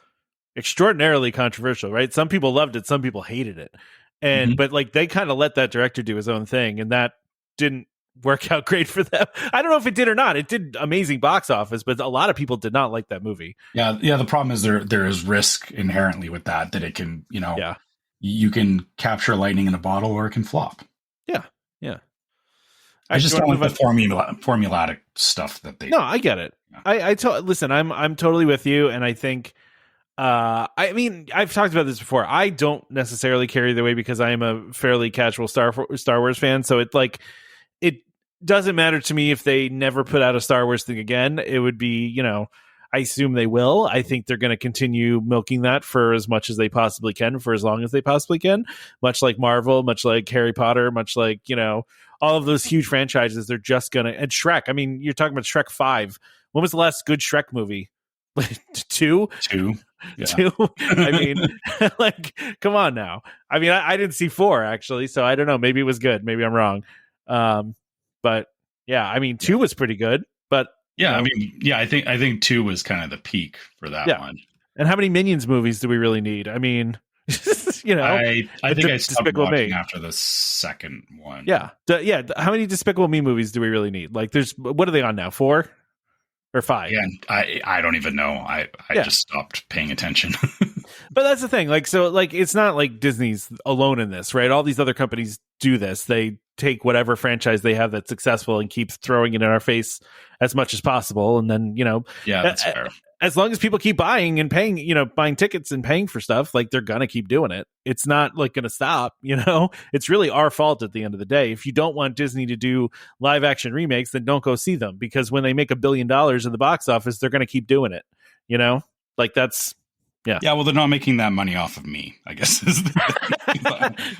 extraordinarily controversial, right? Some people loved it, some people hated it. And but like they kind of let that director do his own thing, and that didn't work out great for them. I don't know if it did or not. It did amazing box office, but a lot of people did not like that movie. Yeah, the problem is there is risk inherently with that it can, you can capture lightning in a bottle or it can flop. Yeah. I just don't like the formulatic stuff that they. No, I get it. Yeah. Listen. I'm totally with you, and I think. I mean, I've talked about this before. I don't necessarily care either way because I am a fairly casual Star Wars fan. So it doesn't matter to me if they never put out a Star Wars thing again. It would be, I assume they will. I think they're going to continue milking that for as much as they possibly can, for as long as they possibly can. Much like Marvel, much like Harry Potter, much like, all of those huge franchises. They're just going to, and Shrek. I mean, you're talking about Shrek 5. When was the last good Shrek movie? 2? Yeah. 2. I mean, like, come on now. I mean, I didn't see 4 actually, so I don't know. Maybe it was good. Maybe I'm wrong. But yeah, I mean, 2 was pretty good. But I mean, I think 2 was kind of the peak for that one. And how many Minions movies do we really need? I mean, I think I stopped watching after the second one. Yeah. How many Despicable Me movies do we really need? Like, what are they on now? 4? Or 5? Yeah, I don't even know. I just stopped paying attention. But that's the thing. Like, so like it's not like Disney's alone in this, right? All these other companies do this. They take whatever franchise they have that's successful and keep throwing it in our face as much as possible. And then, that's fair. As long as people keep buying and paying, buying tickets and paying for stuff, like they're going to keep doing it. It's not like going to stop, it's really our fault at the end of the day. If you don't want Disney to do live action remakes, then don't go see them, because when they make $1 billion in the box office, they're going to keep doing it. Like that's, yeah. Yeah. Well, they're not making that money off of me, I guess,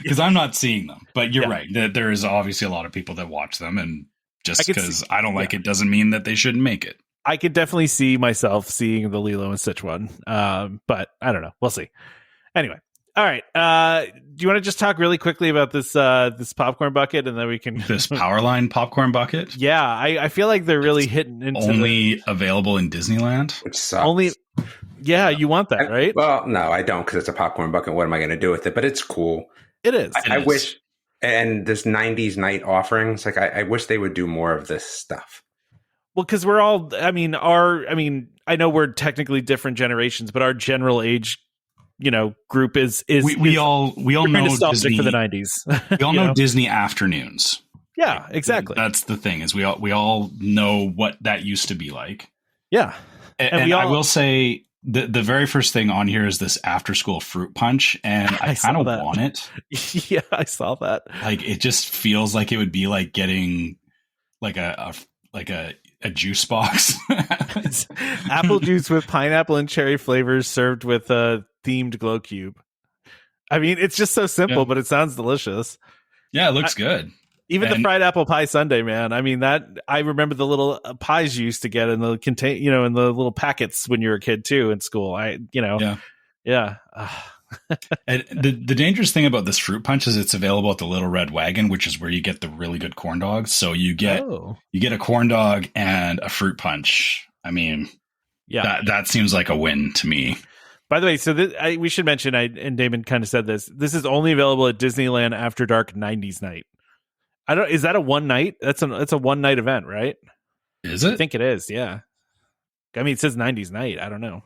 because I'm not seeing them, but you're right. There is obviously a lot of people that watch them, and just because I don't like it doesn't mean that they shouldn't make it. I could definitely see myself seeing the Lilo and Stitch one, but I don't know. We'll see. Anyway, All right. Do you want to just talk really quickly about this popcorn bucket, and then we can this Powerline popcorn bucket? Yeah, I feel like they're really hitting into only available in Disneyland. Which sucks. Yeah, you want that, right? Well, no, I don't, because it's a popcorn bucket. What am I going to do with it? But it's cool. It is. I wish, and this 90s Nite offerings, like I wish they would do more of this stuff. Well, because we're all, I know we're technically different generations, but our general age, group is we all know nostalgic for the 90s. We all know Disney afternoons. Yeah, exactly. That's the thing, is we all know what that used to be like. Yeah. And I will say the very first thing on here is this after school fruit punch, and I kind of want it. Yeah, I saw that. Like, it just feels like it would be like getting like a juice box. It's apple juice with pineapple and cherry flavors served with a themed glow cube. I mean, it's just so simple, but it sounds delicious. Yeah, it looks good. Even the fried apple pie sundae, man. I mean, that I remember the little pies you used to get in the in the little packets when you were a kid too in school. Yeah. And the dangerous thing about this fruit punch is it's available at the Little Red Wagon, which is where you get the really good corn dogs. So you get a corn dog and a fruit punch. I mean, yeah, that seems like a win to me. By the way, so we should mention, and Damon kind of said this. This is only available at Disneyland After Dark 90's Night. Is that a one night? That's a one night event, right? Is it? I think it is. Yeah. I mean, it says 90's Night. I don't know.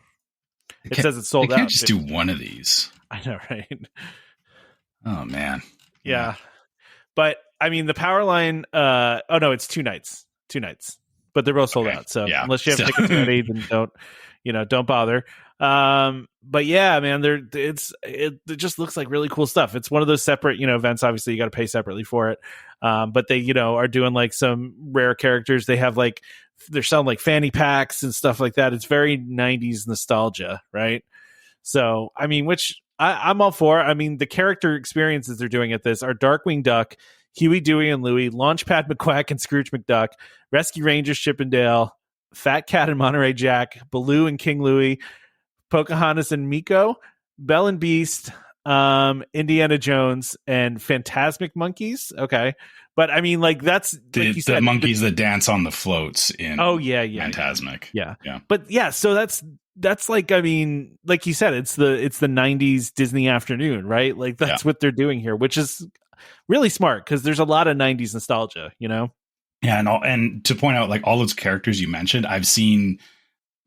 It says it's sold out. Can't just do one of these. I know, right? Oh man. Yeah. But I mean, the Powerline. Oh no, it's 2 nights. 2 nights, but they're both sold out. So unless you have tickets already, then don't bother. But yeah, man, it just looks like really cool stuff. It's one of those separate, events. Obviously you got to pay separately for it. But they, are doing like some rare characters. They have they're selling like fanny packs and stuff like that. It's very 90s nostalgia, right? So, I mean, which I'm all for. I mean, the character experiences they're doing at this are Darkwing Duck, Huey, Dewey, and Louie, Launchpad McQuack and Scrooge McDuck, Rescue Rangers Chip and Dale, Fat Cat and Monterey Jack, Baloo and King Louie, Pocahontas and Miko, Belle and Beast, Indiana Jones, and Phantasmic Monkeys. Okay. But I mean, that's the monkeys that dance on the floats in Phantasmic. Yeah. But yeah, so that's like, I mean, like you said, it's the 90s Disney afternoon, right? Like that's what they're doing here, which is really smart because there's a lot of 90s nostalgia, Yeah, and to point out, like, all those characters you mentioned, I've seen.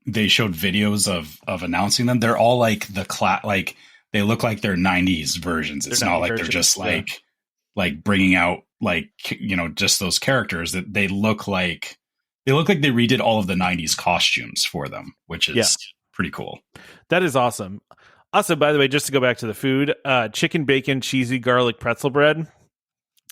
They showed videos of announcing them. They're all like they look like they're 90s versions. It's not like they're just like bringing out just those characters. That they look like they redid all of the 90s costumes for them, which is pretty cool. That is awesome. Also, by the way, just to go back to the food, chicken bacon cheesy garlic pretzel bread.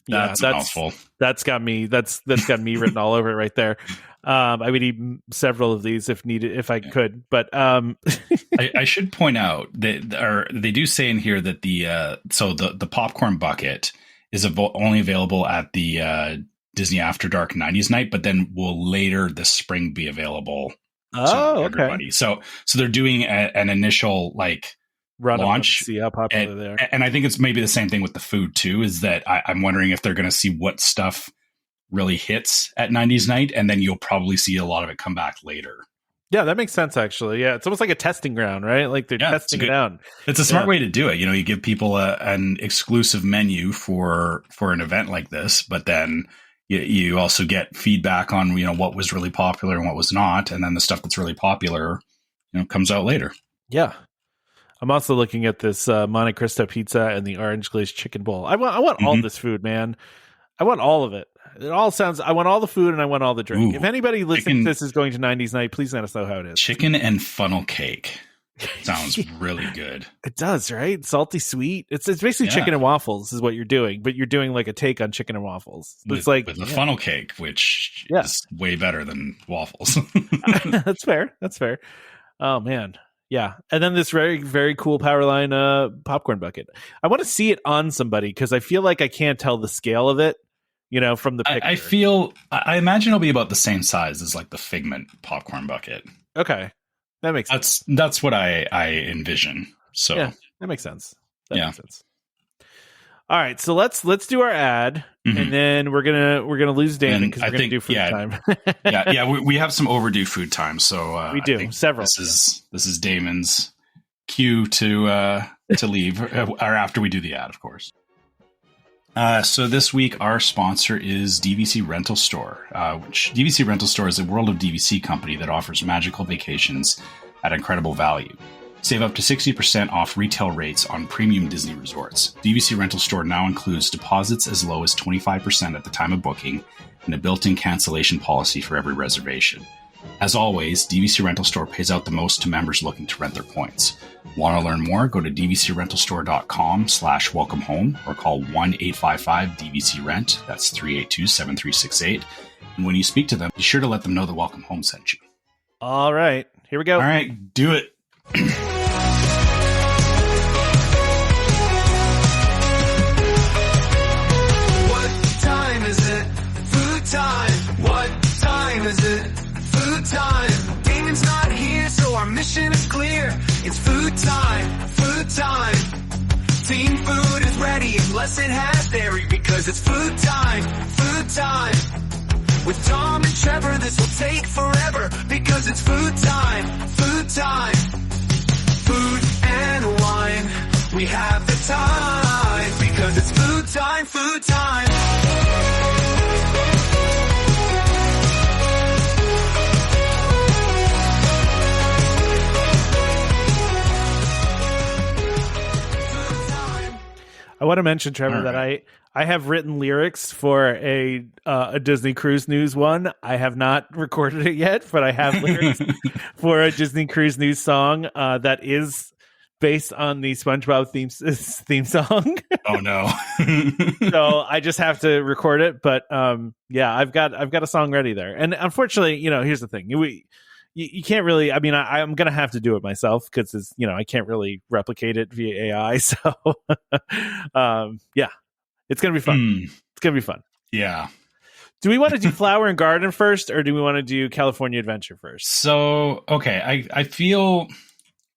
That's a mouthful. That's got me written all over it right there. I would eat several of these if needed, if I could. But I should point out that they do say in here that the popcorn bucket is only available at the Disney After Dark 90's Night, but then will later this spring be available to everybody. So they're doing an initial launch, see how popular they are. And I think it's maybe the same thing with the food too, is that I'm wondering if they're going to see what stuff really hits at 90's Night, and then you'll probably see a lot of it come back later. Yeah, that makes sense, actually. Yeah, it's almost like a testing ground, right? Like they're testing it out. It's a smart way to do it. You give people an exclusive menu for an event like this, but then you also get feedback on what was really popular and what was not, and then the stuff that's really popular comes out later. Yeah. I'm also looking at this Monte Cristo pizza and the orange glazed chicken bowl. I want all this food, man. I want all of it. It all sounds. I want all the food and I want all the drink. If anybody listening to this is going to 90's Night, please let us know how it is. Chicken and funnel cake sounds really good. It does, right? Salty sweet. It's basically chicken and waffles is what you're doing, but you're doing like a take on chicken and waffles. It's with a funnel cake, which is way better than waffles. That's fair. Oh man. Yeah. And then this very, very cool Powerline popcorn bucket. I want to see it on somebody because I feel like I can't tell the scale of it, from the picture. I imagine it'll be about the same size as like the Figment popcorn bucket. Okay. That makes sense. That's what I envision. So yeah, that makes sense. That makes sense. All right, so let's do our ad, and then we're gonna lose Dan because we're gonna do food time. We have some overdue food time, so we do several. This is Damon's cue to leave, or after we do the ad, of course. So this week our sponsor is DVC Rental Store, which DVC Rental Store is a World of DVC company that offers magical vacations at incredible value. Save up to 60% off retail rates on premium Disney resorts. DVC Rental Store now includes deposits as low as 25% at the time of booking and a built-in cancellation policy for every reservation. As always, DVC Rental Store pays out the most to members looking to rent their points. Want to learn more? Go to dvcrentalstore.com/welcome home or call 1-855-DVC-RENT. That's 382-7368. And when you speak to them, be sure to let them know that Welcome Home sent you. All right, here we go. All right, do it. What time is it? Food time. What time is it? Food time. Damon's not here, so our mission is clear. It's food time. Food time. Team food is ready unless it has dairy because it's food time. Food time. With Tom and Trevor, this will take forever because it's food time. Food time. Food and wine, we have the time because it's food time, food time. I want to mention, Trevor, that I have written lyrics for a Disney Cruise News one. I have not recorded it yet, but I have lyrics for a Disney Cruise News song that is based on the SpongeBob theme song. Oh no! So I just have to record it. But I've got a song ready there. And unfortunately, here's the thing: you can't really. I mean, I'm gonna have to do it myself because I can't really replicate it via AI. So it's gonna be fun. It's gonna be fun. Yeah. Do we want to do Flower and Garden first, or do we want to do California Adventure first? So okay, I feel.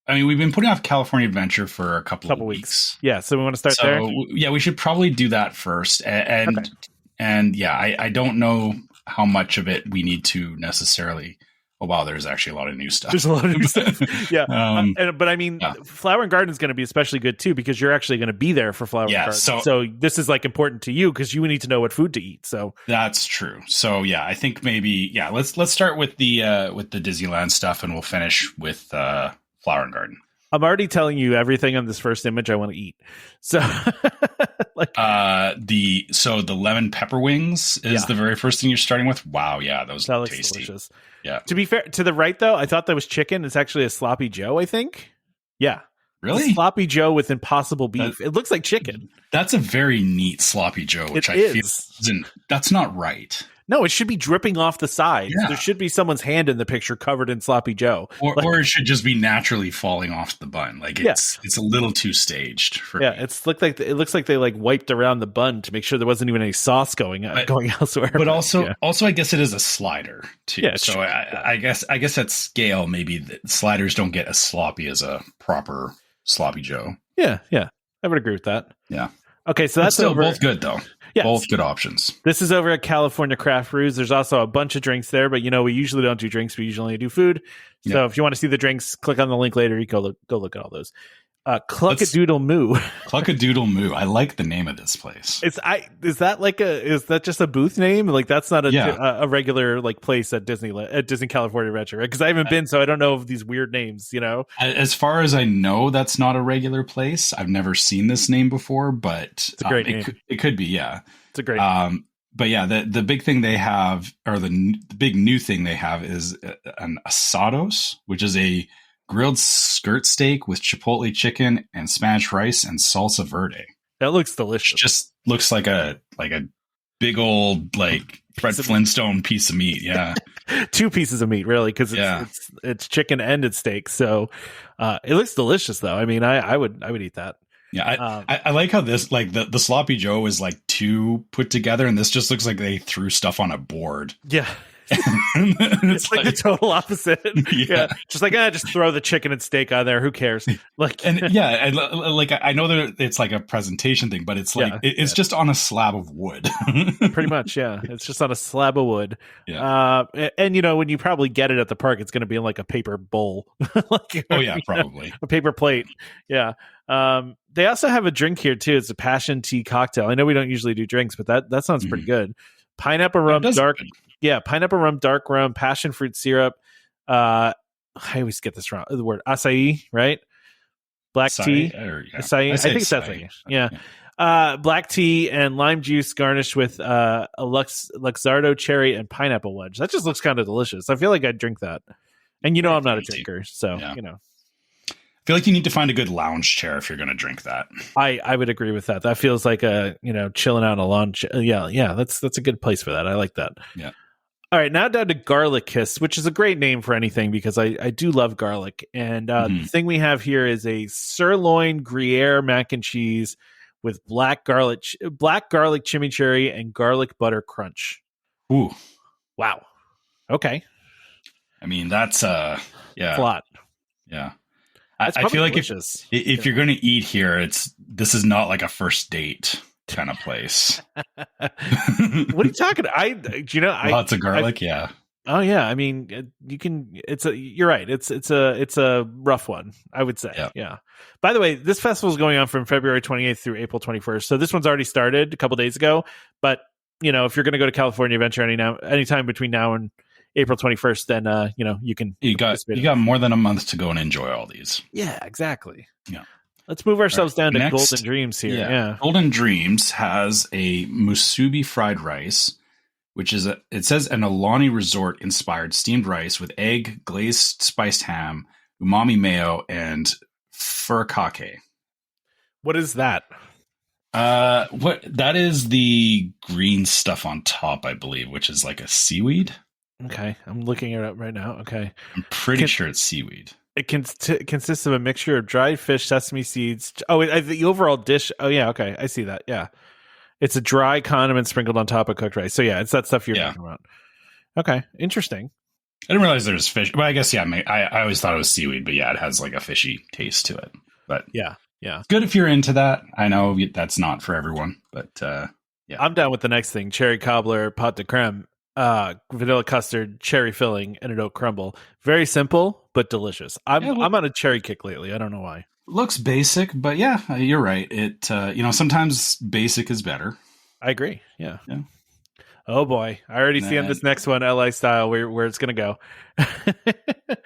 I mean, we've been putting off California Adventure for a couple of weeks. Yeah, so we want to start there. Yeah, we should probably do that first. And I don't know how much of it we need to necessarily. Oh wow, there's actually a lot of new stuff. There's a lot of new stuff. Yeah, but I mean, Flower and Garden is going to be especially good too because you're actually going to be there for Flower and Garden. So this is like important to you because you need to know what food to eat. So that's true. So yeah, I think maybe let's start with the Disneyland stuff and we'll finish with Flower and Garden. I'm already telling you everything on this first image I want to eat. So the lemon pepper wings is the very first thing you're starting with. Wow, yeah, that looks tasty. Delicious. Yeah. To be fair, to the right though, I thought that was chicken. It's actually a sloppy Joe, I think. Yeah. Really? A sloppy Joe with impossible beef. It looks like chicken. That's a very neat sloppy Joe, which I feel isn't. That's not right. No, it should be dripping off the sides. Yeah. There should be someone's hand in the picture covered in sloppy Joe. Or it should just be naturally falling off the bun. Like it's a little too staged for me. It looks like they like wiped around the bun to make sure there wasn't even any sauce going elsewhere. But also I guess it is a slider too. Yeah, so I guess at scale maybe the sliders don't get as sloppy as a proper sloppy Joe. Yeah, I would agree with that. Yeah. Okay, so that's still both good though. Yes. Both good options. This is over at California Craft Brews. There's also a bunch of drinks there, but we usually don't do drinks. We usually do food. So if you want to see the drinks, click on the link later. You go look at all those. Cluck-a-Doodle Moo. Cluck-a-Doodle Moo. I like the name of this place. Is that just a booth name? Like that's not a regular like place at Disneyland, at Disney California Adventure, right? Because I haven't been, so I don't know of these weird names. As far as I know, that's not a regular place. I've never seen this name before, but it's a great name. It could be, yeah. It's a great name. But yeah, the big thing they have, or the big new thing they have, is an asados, which is a grilled skirt steak with chipotle chicken and Spanish rice and salsa verde. That looks delicious. Just looks like a big old like Fred Flintstone piece of meat. Yeah, 2 pieces of meat really because it's chicken and it's steak. So it looks delicious though. I mean, I would eat that. Yeah, I like how this like the sloppy Joe is like 2 put together, and this just looks like they threw stuff on a board. Yeah. It's like the total opposite. Yeah. Just like, just throw the chicken and steak on there. Who cares? Like, and like I know that it's like a presentation thing, but it's like it's just on a slab of wood. Pretty much, yeah. It's just on a slab of wood. Yeah. And when you probably get it at the park, it's going to be in like a paper bowl. Like, probably a paper plate. Yeah. They also have a drink here too. It's a passion tea cocktail. I know we don't usually do drinks, but that sounds pretty good. Pineapple rum dark. Yeah, pineapple rum, dark rum, passion fruit syrup. I always get this wrong. The word acai, right? Black tea. Acai. I think it's acai. Yeah. Black tea and lime juice garnished with a Luxardo cherry and pineapple wedge. That just looks kind of delicious. I feel like I'd drink that. And I'm not a drinker, so I feel like you need to find a good lounge chair if you're going to drink that. I would agree with that. That feels like a chilling out on a launch. Yeah. That's a good place for that. I like that. Yeah. All right, now down to Garlic Kiss, which is a great name for anything because I do love garlic. And the thing we have here is a sirloin Gruyere mac and cheese with black garlic chimichurri and garlic butter crunch. Ooh, wow. Okay. I mean, that's a lot. Yeah. I feel like if you're going to eat here, this is not like a first date kind of place. What are you talking? Lots of garlic. Yeah. Oh yeah. I mean, you're right. It's a rough one, I would say. Yeah. By the way, this festival is going on from February 28th through April 21st. So this one's already started a couple days ago, but if you're going to go to California Adventure anytime between now and April 21st, then you got more than a month to go and enjoy all these. Yeah, exactly. Yeah. Let's move ourselves down to Golden Dreams here. Yeah. Golden Dreams has a musubi fried rice, which is it says an Aulani Resort inspired steamed rice with egg, glazed spiced ham, umami mayo, and furikake. What is that? That is the green stuff on top, I believe, which is like a seaweed. Okay, I'm looking it up right now. Okay, I'm pretty sure it's seaweed. It consists of a mixture of dried fish, sesame seeds. Oh, the overall dish. Oh, yeah. Okay, I see that. Yeah, it's a dry condiment sprinkled on top of cooked rice. So yeah, it's that stuff you're talking about. Okay, interesting. I didn't realize there's fish, but I guess I always thought it was seaweed, but yeah, it has like a fishy taste to it. But yeah, good if you're into that. I know that's not for everyone, but yeah, I'm down with the next thing: cherry cobbler, pâte de crème. Vanilla custard, cherry filling, and an oat crumble. Very simple but delicious. I'm on a cherry kick lately. I don't know why. Looks basic, but yeah, you're right. It sometimes basic is better. I agree. Yeah. Oh boy, I already see on this next one, LA style, where it's gonna go. All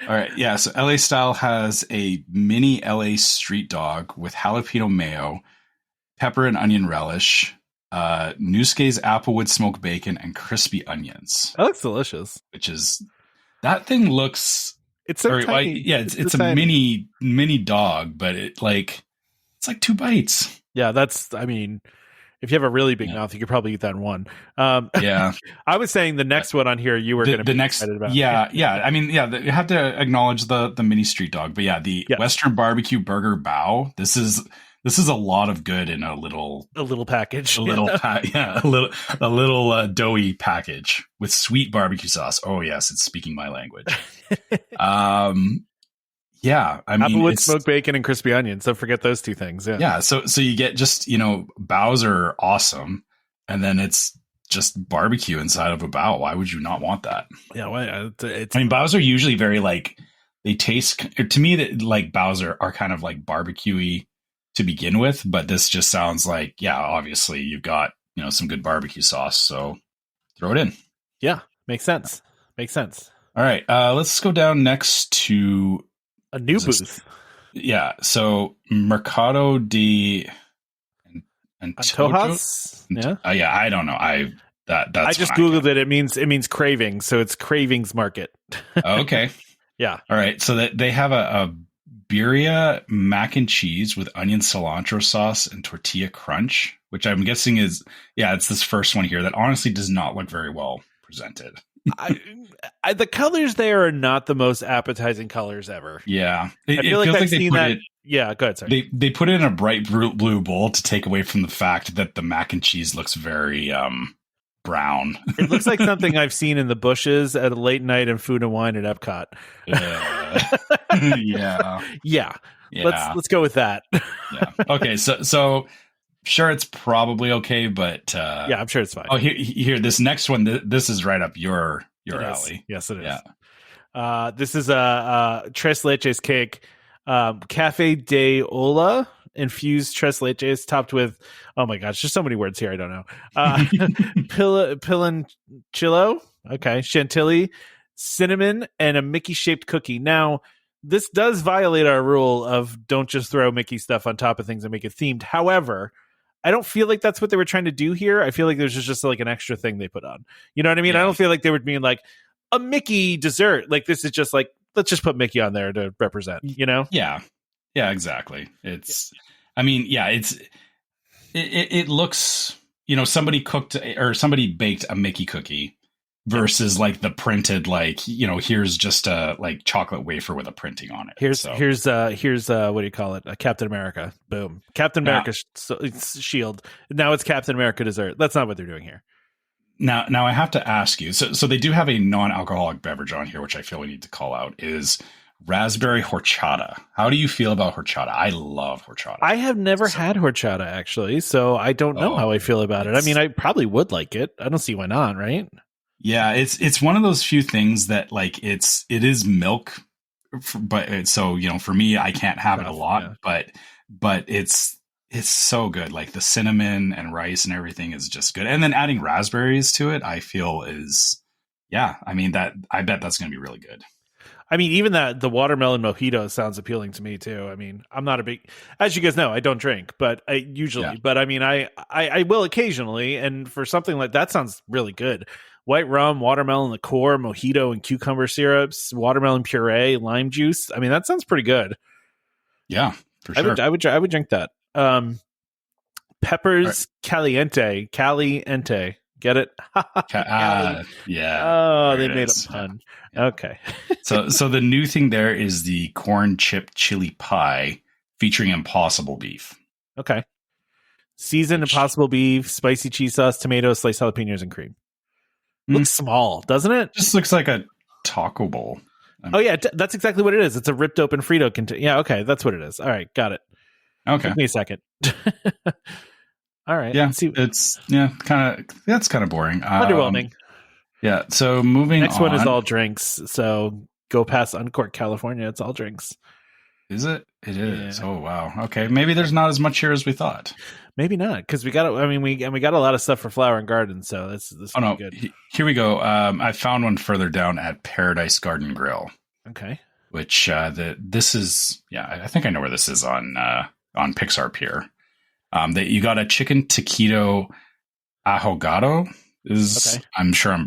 right, yeah. So LA style has a mini LA street dog with jalapeno mayo, pepper and onion relish. Newske's applewood smoked bacon and crispy onions. That looks delicious. That thing looks. It's so tiny. It's a mini dog, but it's like 2 bites. Yeah, I mean, if you have a really big mouth, you could probably eat that in one. Yeah, I was saying the next one on here, you were going to be excited about. Yeah. I mean, you have to acknowledge the mini street dog, but the Western barbecue burger bao. This is a lot of good in a little package. A little doughy package with sweet barbecue sauce. Oh yes, it's speaking my language. Yeah, I mean, applewood smoked bacon and crispy onions. So forget those two things. Yeah. So you get just baos are awesome, and then it's just barbecue inside of a bao. Why would you not want that? Yeah, well, baos are usually very they taste to me that baos are kind of like barbecue-y to begin with, but this just sounds like, obviously you've got, some good barbecue sauce, so throw it in. Yeah, makes sense. All right, let's go down next to a new booth. Yeah, so Mercado de Antojas? Yeah. I don't know. I just googled it. It means cravings, so it's cravings market. Okay. Yeah. All right, so that they have a birria mac and cheese with onion cilantro sauce and tortilla crunch, which I'm guessing is, it's this first one here that honestly does not look very well presented. The colors there are not the most appetizing colors ever. Yeah. I feel like I've seen that. Yeah, go ahead. Sorry. They put it in a bright blue bowl to take away from the fact that the mac and cheese looks very brown. It looks like something I've seen in the bushes at a late night and Food and Wine at Epcot. Yeah. Let's go with that. Yeah. Okay. So sure, it's probably okay, but yeah, I'm sure it's fine. Oh, here, this next one. This is right up your alley. Yes, it is. Yeah. This is a tres leches cake, cafe de olla infused tres leches topped with, oh my gosh, there's so many words here I don't know. Piloncillo, okay, chantilly, cinnamon, and a Mickey shaped cookie. Now, this does violate our rule of don't just throw Mickey stuff on top of things and make it themed. However, I don't feel like that's what they were trying to do here. I feel like there's just like an extra thing they put on. You know what I mean? Yeah. I don't feel like they were being like a Mickey dessert. Like this is just like, let's just put Mickey on there to represent, you know? Yeah. Yeah, exactly. I mean, yeah, it looks, you know, somebody cooked or somebody baked a Mickey cookie versus like the printed, like, you know, here's just a like chocolate wafer with a printing on it. Here's what do you call it? Captain America. Boom. Captain America shield. Now it's Captain America dessert. That's not what they're doing here. Now I have to ask you. So they do have a non-alcoholic beverage on here, which I feel we need to call out, is raspberry horchata. How do you feel about horchata? I love horchata. I have never had horchata actually, so I don't know how I feel about it. I mean, I probably would like it. I don't see why not, right? Yeah, it's one of those few things that like it is milk, but so, you know, for me, I can't have it a lot, but it's so good. Like the cinnamon and rice and everything is just good. And then adding raspberries to it, I feel is, yeah, I mean, I bet that's going to be really good. I mean, even the watermelon mojito sounds appealing to me too. I mean, I'm not a big, as you guys know, I don't drink, but I mean, I will occasionally. And for something like that sounds really good. White rum, watermelon liqueur, mojito and cucumber syrups, watermelon puree, lime juice. I mean, that sounds pretty good. Yeah, for sure. I would drink that. Peppers caliente. Get it? Yeah. Oh, they made a pun. Yeah. Okay. So the new thing there is the corn chip chili pie featuring Impossible beef. Okay. Seasoned Impossible beef, spicy cheese sauce, tomatoes, sliced jalapenos, and cream. Looks small, doesn't it? Just looks like a taco bowl. Oh yeah, that's exactly what it is. It's a ripped open Frito container. Yeah, okay, that's what it is. All right, got it. Okay. Give me a second. All right. Yeah, that's kind of boring. Underwhelming. Yeah. So moving next on. one is all drinks. So go past Uncorked California. It's all drinks. Is it? It is. Yeah. Oh wow. Okay. Maybe there's not as much here as we thought. Maybe not, because we got a lot of stuff for Flower and Garden. So this good. Here we go. I found one further down at Paradise Garden Grill. Okay. Which this is, I think I know where this is on Pixar Pier. That you got a chicken taquito ahogado. Okay. I'm sure I'm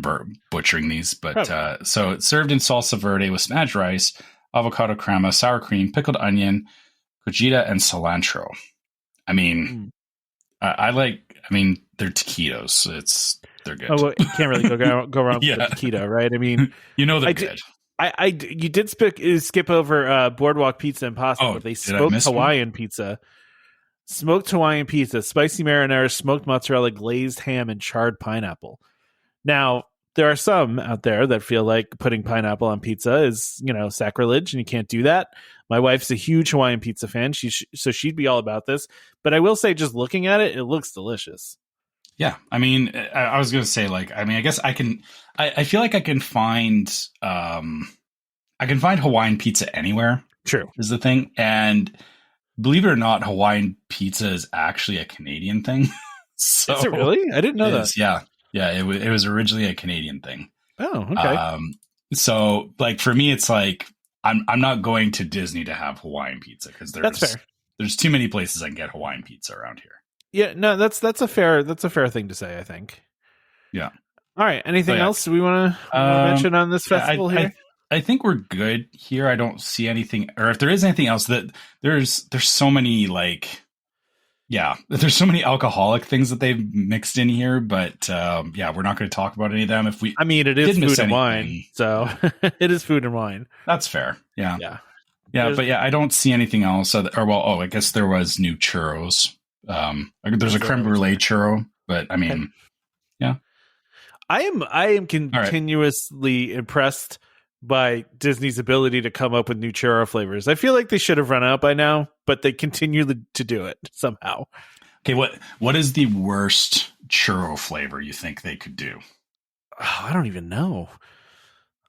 butchering these, but so it's served in salsa verde with spinach rice, avocado crema, sour cream, pickled onion, cojita, and cilantro. I mean, they're taquitos. They're good. Oh, well, you can't really go wrong with the taquito, right? I mean, you know they're good. You did skip over Boardwalk Pizza and Pasta. Oh, they smoked Hawaiian pizza. Smoked Hawaiian pizza, spicy marinara, smoked mozzarella, glazed ham, and charred pineapple. Now, there are some out there that feel like putting pineapple on pizza is, sacrilege, and you can't do that. My wife's a huge Hawaiian pizza fan, so she'd be all about this. But I will say, just looking at it, it looks delicious. Yeah, I mean, I was going to say, I guess I can. I feel like I can find Hawaiian pizza anywhere. True, is the thing, and believe it or not, Hawaiian pizza is actually a Canadian thing. So is it really? I didn't know that. Yeah. It was originally a Canadian thing. Oh, okay. So for me, it's like I'm not going to Disney to have Hawaiian pizza because that's fair. There's too many places I can get Hawaiian pizza around here. Yeah, no, that's a fair thing to say, I think. Yeah. All right. Anything else we want to mention on this festival here? I think we're good here. I don't see anything, or if there is anything else, that there's so many there's so many alcoholic things that they've mixed in here, but we're not going to talk about any of them. It is food and wine, so it is food and wine. That's fair. Yeah. But I don't see anything else. I guess there was new churros. There's a creme brulee churro, but I mean, yeah. I am continuously impressed by Disney's ability to come up with new churro flavors. I feel like they should have run out by now, but they continue to do it somehow. Okay, what is the worst churro flavor you think they could do? Oh, I don't even know.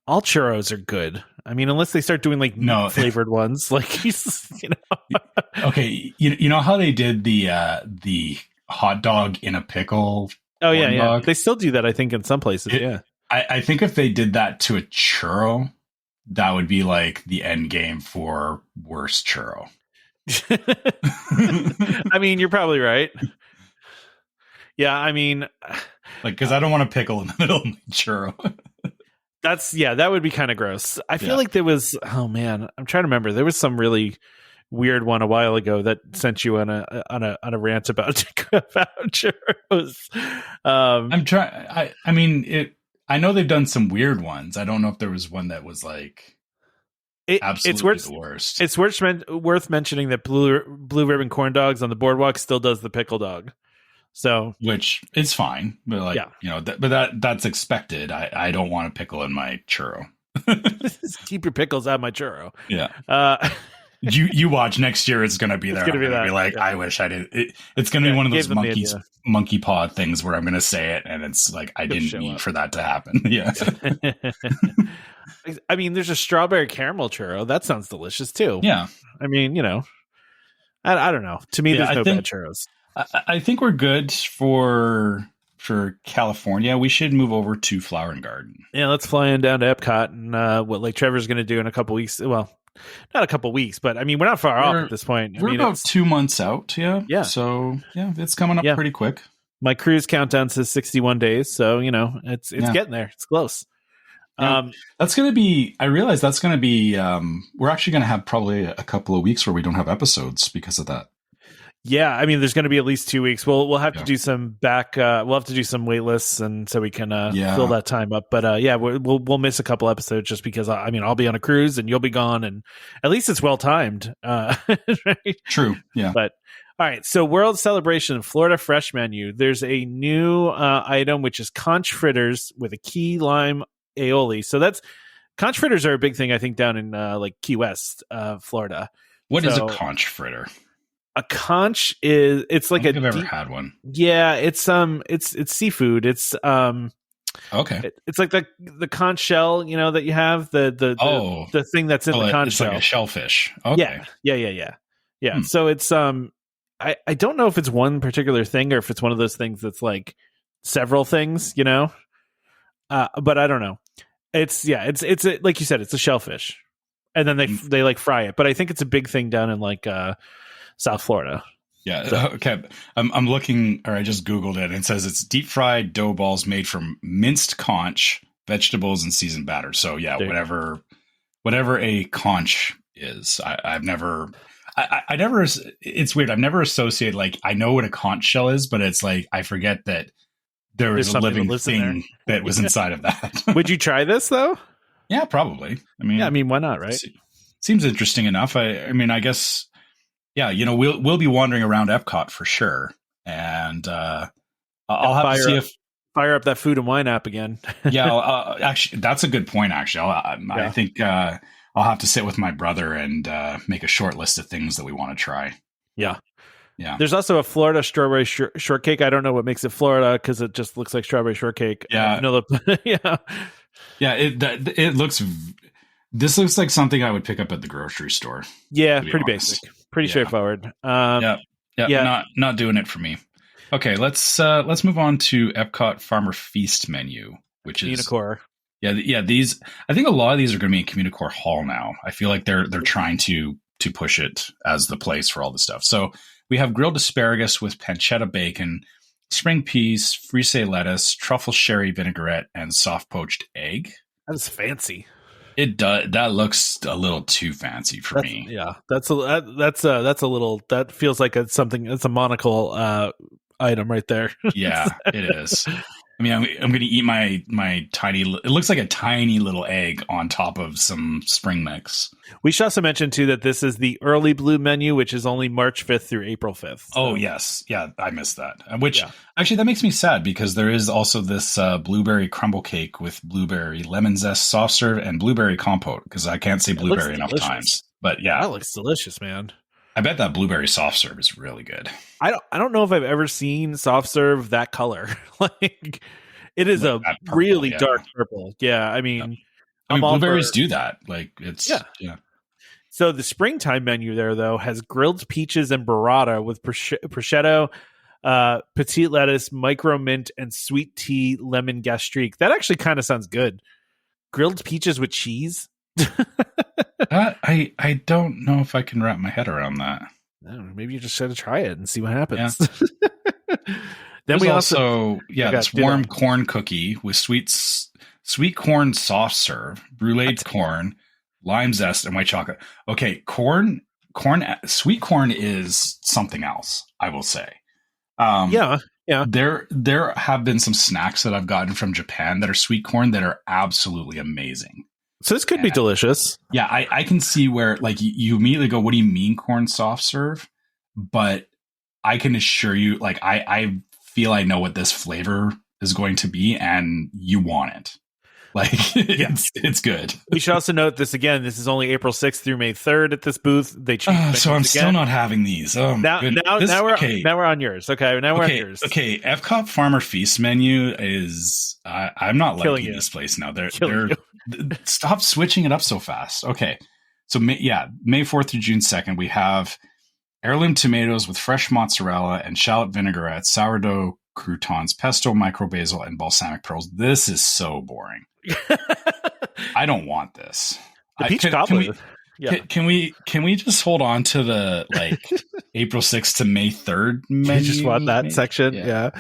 All churros are good. I mean, unless they start doing like meat flavored ones, like you know. Okay, you know how they did the hot dog in a pickle? Oh yeah. They still do that, I think, in some places. I think if they did that to a churro, that would be like the end game for worst churro. I mean, you're probably right. Yeah, I mean, like, because I don't want a pickle in the middle of my churro. That would be kind of gross. I feel like there was, oh man, I'm trying to remember. There was some really weird one a while ago that sent you on a rant about churros. I'm trying. I mean, I know they've done some weird ones. I don't know if there was one that was like absolutely the worst. It's worth mentioning that Blue Ribbon Corn Dogs on the boardwalk still does the pickle dog. So, which is fine, but like, you know, that's expected. I don't want a pickle in my churro. Keep your pickles out of my churro. Yeah. You watch next year. It's going to be there. It's going to be like, I wish I did. It's going to be one of those monkey paw things where I'm going to say it, and it's like I didn't mean for that to happen. Yeah. I mean, there's a strawberry caramel churro. That sounds delicious too. Yeah. I mean, you know, I don't know. To me, there's no bad churros. I think we're good for California. We should move over to Flower and Garden. Yeah, let's fly in down to Epcot and what like Trevor's going to do in a couple weeks. Well, not a couple weeks, but I mean, we're not far off at this point. We're about 2 months out. Yeah. So it's coming up pretty quick. My cruise countdown says 61 days. So, you know, it's getting there. It's close. Yeah. That's going to be, I realize that's going to be, we're actually going to have probably a couple of weeks where we don't have episodes because of that. Yeah, I mean, there's going to be at least 2 weeks. We'll have to do some we'll have to do some wait lists, and so we can fill that time up. But we'll miss a couple episodes just because I mean I'll be on a cruise and you'll be gone, and at least it's well timed. Right? True. Yeah. But all right, so World Celebration Florida Fresh Menu. There's a new item which is conch fritters with a key lime aioli. So that's conch fritters are a big thing, I think, down in like Key West, Florida. What is a conch fritter? A conch it's like I've ever had one. Yeah, it's seafood. It's okay. It's like the conch shell, you know, that you have the thing that's in the conch shell. Like a shellfish. Okay. Yeah. So it's I don't know if it's one particular thing or if it's one of those things that's like several things, you know. But I don't know. It's like you said, it's a shellfish, and then they like fry it. But I think it's a big thing down in like South Florida. Yeah. So. Okay. I'm looking, or I just Googled it, and it says it's deep fried dough balls made from minced conch, vegetables, and seasoned batter. So yeah, whatever a conch is. I never, it's weird. I've never associated, like, I know what a conch shell is, but it's like, I forget that there's a living thing that was inside of that. Would you try this though? Yeah, probably. I mean, why not? Right. Seems interesting enough. I mean, I guess, yeah, you know, we'll be wandering around Epcot for sure, and I'll have to see if fire up that Food and Wine app again. Yeah, actually, that's a good point. Actually, I think I'll have to sit with my brother and make a short list of things that we want to try. Yeah. Yeah. There's also a Florida strawberry shortcake. I don't know what makes it Florida because it just looks like strawberry shortcake. Yeah. It looks. This looks like something I would pick up at the grocery store. Yeah, pretty basic, pretty straightforward. Not doing it for me. Okay, let's move on to Epcot Farmer Feast menu, which is Communicore. These, I think a lot of these are going to be in Communicore Hall now. I feel like they're trying to push it as the place for all the stuff. So we have grilled asparagus with pancetta bacon, spring peas, frisee lettuce, truffle sherry vinaigrette, and soft poached egg. That is fancy. It does. That looks a little too fancy for me. Yeah, that's a little. That feels like it's a monocle item right there. Yeah, it is. I mean, I'm going to eat my tiny. It looks like a tiny little egg on top of some spring mix. We should also mention too that this is the early blue menu, which is only March 5th through April 5th. So. Oh yes, yeah, I missed that. Which actually that makes me sad because there is also this blueberry crumble cake with blueberry lemon zest soft serve and blueberry compote because I can't say blueberry enough times. But yeah, that looks delicious, man. I bet that blueberry soft serve is really good. I don't know if I've ever seen soft serve that color. Like it is a purple, really dark purple. Yeah, I mean blueberries do that. Like it's yeah. So the springtime menu there though has grilled peaches and burrata with prosciutto, petite lettuce, micro mint, and sweet tea lemon gastrique. That actually kind of sounds good. Grilled peaches with cheese. I don't know if I can wrap my head around that. Maybe you just should try it and see what happens. Yeah. Then we also this warm corn cookie with sweet corn soft serve, bruleed corn, lime zest, and white chocolate. Okay, sweet corn is something else, I will say. Yeah. There have been some snacks that I've gotten from Japan that are sweet corn that are absolutely amazing. So this could be delicious. Yeah, I can see where like you immediately go, what do you mean corn soft serve? But I can assure you, like I feel I know what this flavor is going to be, and you want it. Like it's good. We should also note this again. This is only April 6th through May 3rd at this booth. They changed. So I'm still not having these. Oh, now we're on yours. Okay, we're on yours. Okay, EPCOT Farmer Feast menu is. I'm not liking this place now. They're stop switching it up so fast. Okay, so May 4th through June 2nd, we have heirloom tomatoes with fresh mozzarella and shallot vinaigrette, sourdough croutons, pesto, micro basil, and balsamic pearls. This is so boring. I don't want this. The peach cobbler. Can we just hold on to the like April 6th to May 3rd menu? You just want that section? Yeah.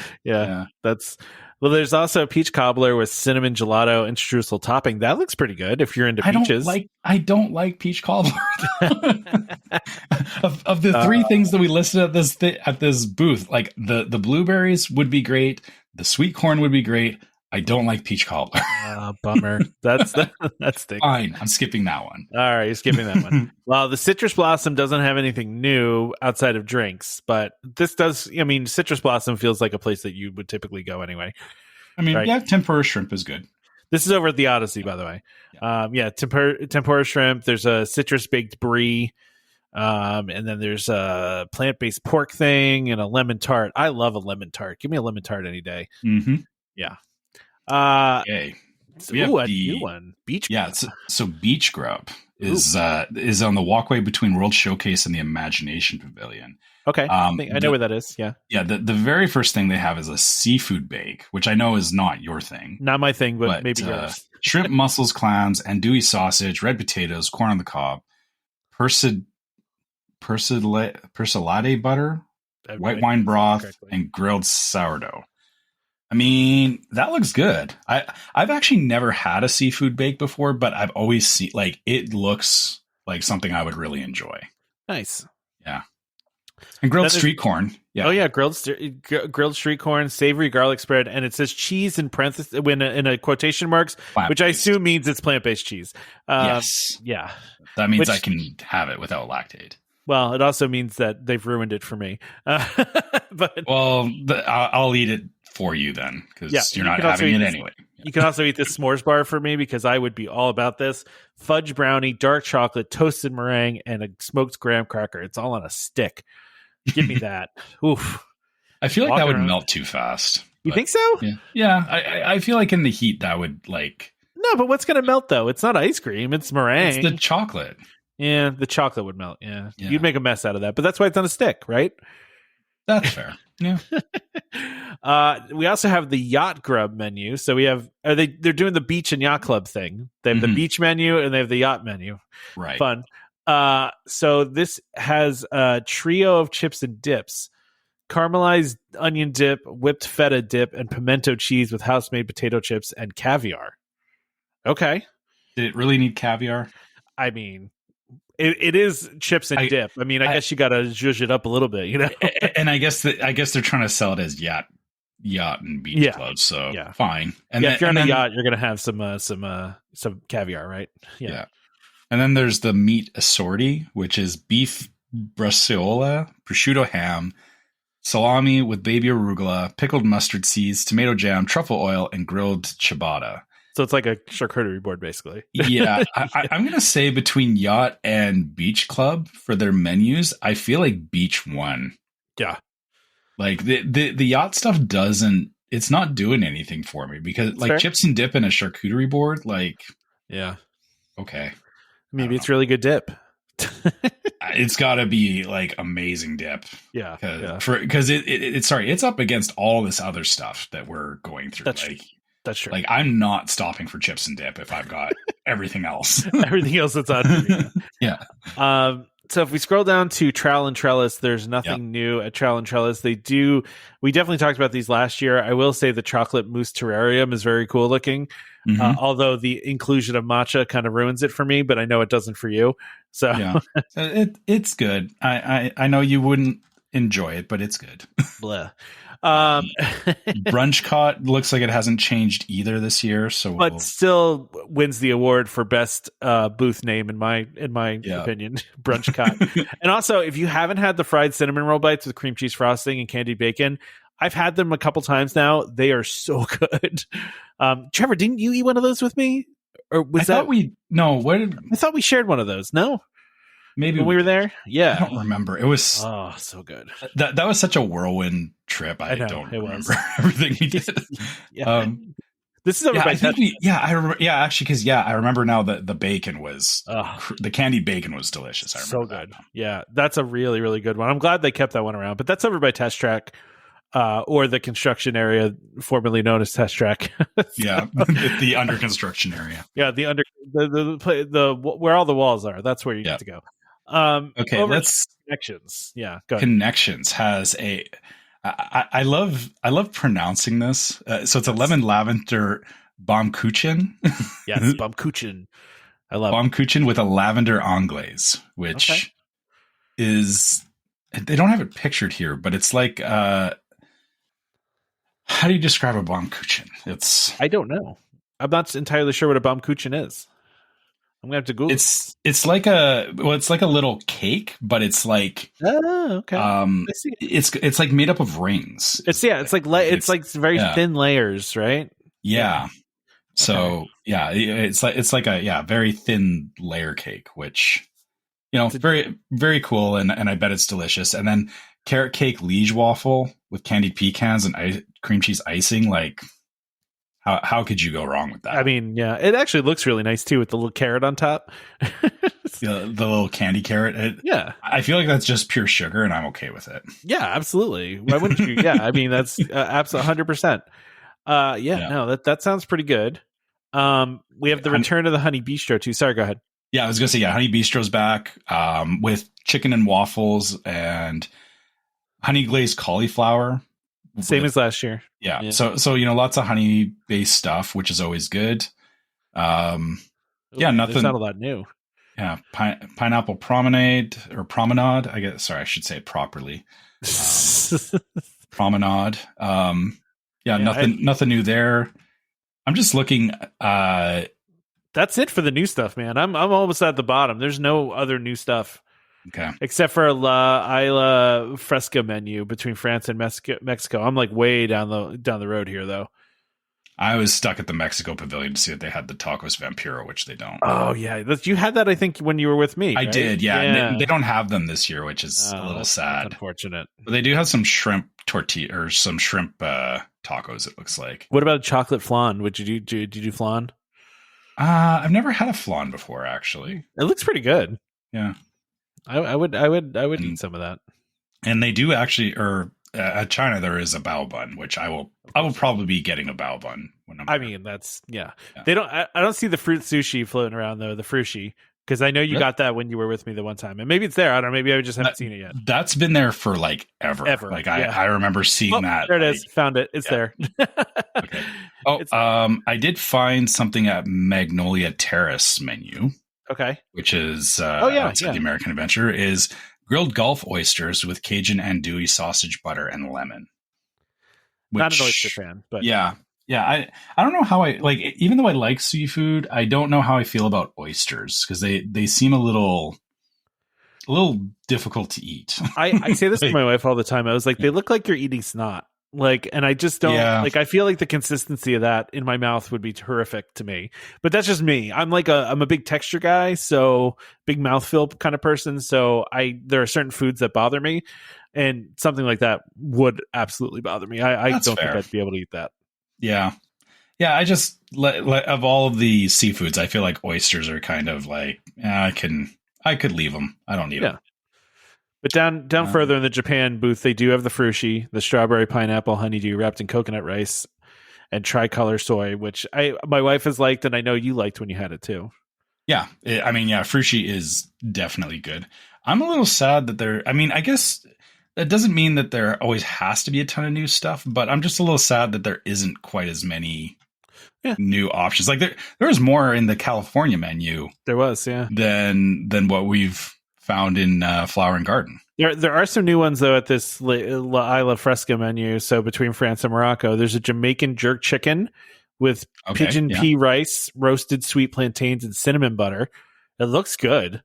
There's also a peach cobbler with cinnamon gelato and streusel topping. That looks pretty good if you're into peaches. I don't like peach cobbler. of the three things that we listed at this booth, like the blueberries would be great, the sweet corn would be great. I don't like peach cobbler. Bummer. That's fine. I'm skipping that one. All right, you're skipping that one. Well, the Citrus Blossom doesn't have anything new outside of drinks, but this does. I mean, Citrus Blossom feels like a place that you would typically go anyway. I mean, right? Tempura shrimp is good. This is over at the Odyssey, by the way. Tempura shrimp. There's a citrus baked brie. And then there's a plant-based pork thing and a lemon tart. I love a lemon tart. Give me a lemon tart any day. Mm-hmm. Yeah. Okay. A new one. Beach Grub. Yeah, so Beach Grub is on the walkway between World Showcase and the Imagination Pavilion. Okay. I know where that is. Yeah. Yeah, the very first thing they have is a seafood bake, which I know is not your thing. Not my thing, but maybe yours. Shrimp, mussels, clams, andouille sausage, red potatoes, corn on the cob, persilade butter, white wine broth, and grilled sourdough. I mean, that looks good. I've actually never had a seafood bake before, but I've always seen like it looks like something I would really enjoy. Nice. Yeah. And grilled street corn. Yeah. Oh yeah, grilled street corn, savory garlic spread, and it says cheese in parentheses in a quotation marks, plant-based. Which I assume means it's plant-based cheese. Yes. Yeah. That means I can have it without lactate. Well, it also means that they've ruined it for me. I'll eat it for you then, because you're not having it anyway. You can also eat this s'mores bar for me because I would be all about this. Fudge brownie, dark chocolate, toasted meringue, and a smoked graham cracker. It's all on a stick. Give me that. Oof. I feel like that would melt too fast. You think so? Yeah. I feel like in the heat that would like... No, but what's going to melt though? It's not ice cream. It's meringue. It's the chocolate. Yeah, the chocolate would melt. Yeah. You'd make a mess out of that. But that's why it's on a stick, right? That's fair. Yeah. We also have the Yacht Grub menu. So we have they're doing the beach and yacht club thing. They have the beach menu and they have the yacht menu. Right. Fun. So this has a trio of chips and dips: caramelized onion dip, whipped feta dip, and pimento cheese with house-made potato chips and caviar. Okay. Did it really need caviar? I mean, it is chips and dip. I mean, I guess you got to zhuzh it up a little bit, you know. And I guess they're trying to sell it as yacht yacht and beach club, so fine. And if you're on a yacht, you're gonna have some caviar, right? Yeah. And then there's the meat assorti, which is beef braciole, prosciutto ham, salami with baby arugula, pickled mustard seeds, tomato jam, truffle oil, and grilled ciabatta. So it's like a charcuterie board, basically. Yeah. I'm going to say between yacht and beach club for their menus, I feel like beach won. Yeah. Like the yacht stuff it's not doing anything for me because like chips and dip and a charcuterie board, like, yeah. Okay. Maybe it's really good dip. It's got to be like amazing dip. Yeah. Because it's up against all this other stuff that we're going through. That's true. Like I'm not stopping for chips and dip if I've got everything else. Everything else that's on. Yeah. So if we scroll down to Trowel and Trellis, there's nothing new at Trowel and Trellis. We definitely talked about these last year. I will say the chocolate mousse terrarium is very cool looking. Mm-hmm. Although the inclusion of matcha kind of ruins it for me, but I know it doesn't for you. So yeah. It's good. I know you wouldn't enjoy it, but it's good. Blah. BrunchCot looks like it hasn't changed either this year, but still wins the award for best booth name in my opinion. BrunchCot. And also, if you haven't had the fried cinnamon roll bites with cream cheese frosting and candied bacon, I've had them a couple times now. They are so good. Trevor, didn't you eat one of those with me? Or I thought we shared one of those. No. Maybe when we were there. Yeah. I don't remember. It was so good. That was such a whirlwind trip. I don't remember everything we did. Yeah. This is I remember. Yeah, actually, because I remember now that the bacon was the candied bacon was delicious. I remember so good. That. Yeah, that's a really, really good one. I'm glad they kept that one around. But that's over by Test Track, or the construction area formerly known as Test Track. Yeah, the under construction area. Yeah, the where all the walls are. That's where you get to go. Okay, let's Connections. Yeah, go ahead. Connections has a. I love pronouncing this. So it's a lemon lavender Baumkuchen. Yes, Baumkuchen. I love Baumkuchen with a lavender anglaise, which is they don't have it pictured here, but it's like how do you describe a Baumkuchen? I don't know. I'm not entirely sure what a Baumkuchen is. I'm gonna have to Google. It's like a little cake, but it's like it's like made up of rings. It's like very thin layers, right? Yeah. So it's like a very thin layer cake, which it's very very cool, and I bet it's delicious. And then carrot cake liege waffle with candied pecans and cream cheese icing, like. How could you go wrong with that? I mean, yeah, it actually looks really nice too with the little carrot on top. the little candy carrot. I feel like that's just pure sugar, and I'm okay with it. Yeah, absolutely. Why wouldn't you? Yeah, I mean that's absolutely 100%. No, that sounds pretty good. We have the return of the Honey Bistro too. Sorry, go ahead. Yeah, I was gonna say Honey Bistro's back with chicken and waffles and honey glazed cauliflower. Same as last year. Yeah. So lots of honey based stuff, which is always good. Nothing. There's not a lot new. Yeah. Pineapple promenade. I guess. Sorry, I should say it properly. Promenade. Nothing new there. I'm just looking. That's it for the new stuff, man. I'm almost at the bottom. There's no other new stuff. Okay. Except for La Isla Fresca menu between France and Mexico. I'm like way down the road here, though. I was stuck at the Mexico Pavilion to see if they had the tacos Vampiro, which they don't. Oh yeah, you had that I think when you were with me. I right? did, yeah. They don't have them this year, which is a little sad. Unfortunate. But they do have some shrimp tortilla or some shrimp tacos. It looks like. What about chocolate flan? Did you do flan? I've never had a flan before, actually. It looks pretty good. Yeah. I would eat some of that. And they do actually, at China there is a bao bun, which I will probably be getting a bao bun when I'm. I mean, that's They don't. I don't see the fruit sushi floating around though. The frushi, because I know you got that when you were with me the one time, and maybe it's there. I don't know. Maybe I just haven't seen it yet. That's been there for like ever. Like I remember seeing that. There it is. Found it. It's there. Okay. I did find something at Magnolia Terrace menu. Okay. Which is outside the American Adventure is grilled Gulf oysters with Cajun andouille sausage butter and lemon. Not an oyster fan, but yeah. I don't know how I like. Even though I like seafood, I don't know how I feel about oysters because they seem a little difficult to eat. I say this to my wife all the time. I was like, they look like you're eating snot. Like, and I just don't like, I feel like the consistency of that in my mouth would be horrific to me, but that's just me. I'm a big texture guy. So big mouthfeel kind of person. So there are certain foods that bother me, and something like that would absolutely bother me. I don't think I'd be able to eat that. Yeah. I just of all of the seafoods, I feel like oysters are kind of like, I could leave them. I don't need them. But down further in the Japan booth, they do have the frushi, the strawberry pineapple honeydew wrapped in coconut rice, and tricolor soy, which my wife has liked, and I know you liked when you had it too. Yeah, frushi is definitely good. I'm a little sad that I guess that doesn't mean that there always has to be a ton of new stuff, but I'm just a little sad that there isn't quite as many new options. Like there was more in the California menu. There was, than what we've found in Flower and Garden. There are some new ones though at this La Isla Fresca menu. So between France and Morocco, there's a Jamaican jerk chicken with pigeon pea rice, roasted sweet plantains, and cinnamon butter. It looks good.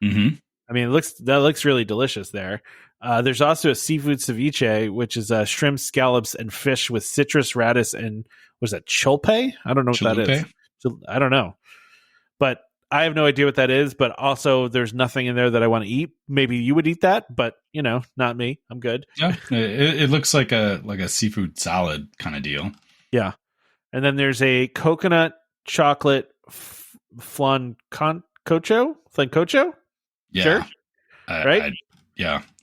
Mm-hmm. I mean, that looks really delicious there. There's also a seafood ceviche, which is shrimp, scallops, and fish with citrus, radish, and was that chulpe? I don't know what that is. I don't know, but I have no idea what that is. But also, there's nothing in there that I want to eat. Maybe you would eat that, but not me. I'm good. Yeah, it looks like a seafood salad kind of deal. Yeah, and then there's a coconut chocolate flan concho. Yeah, sure, right?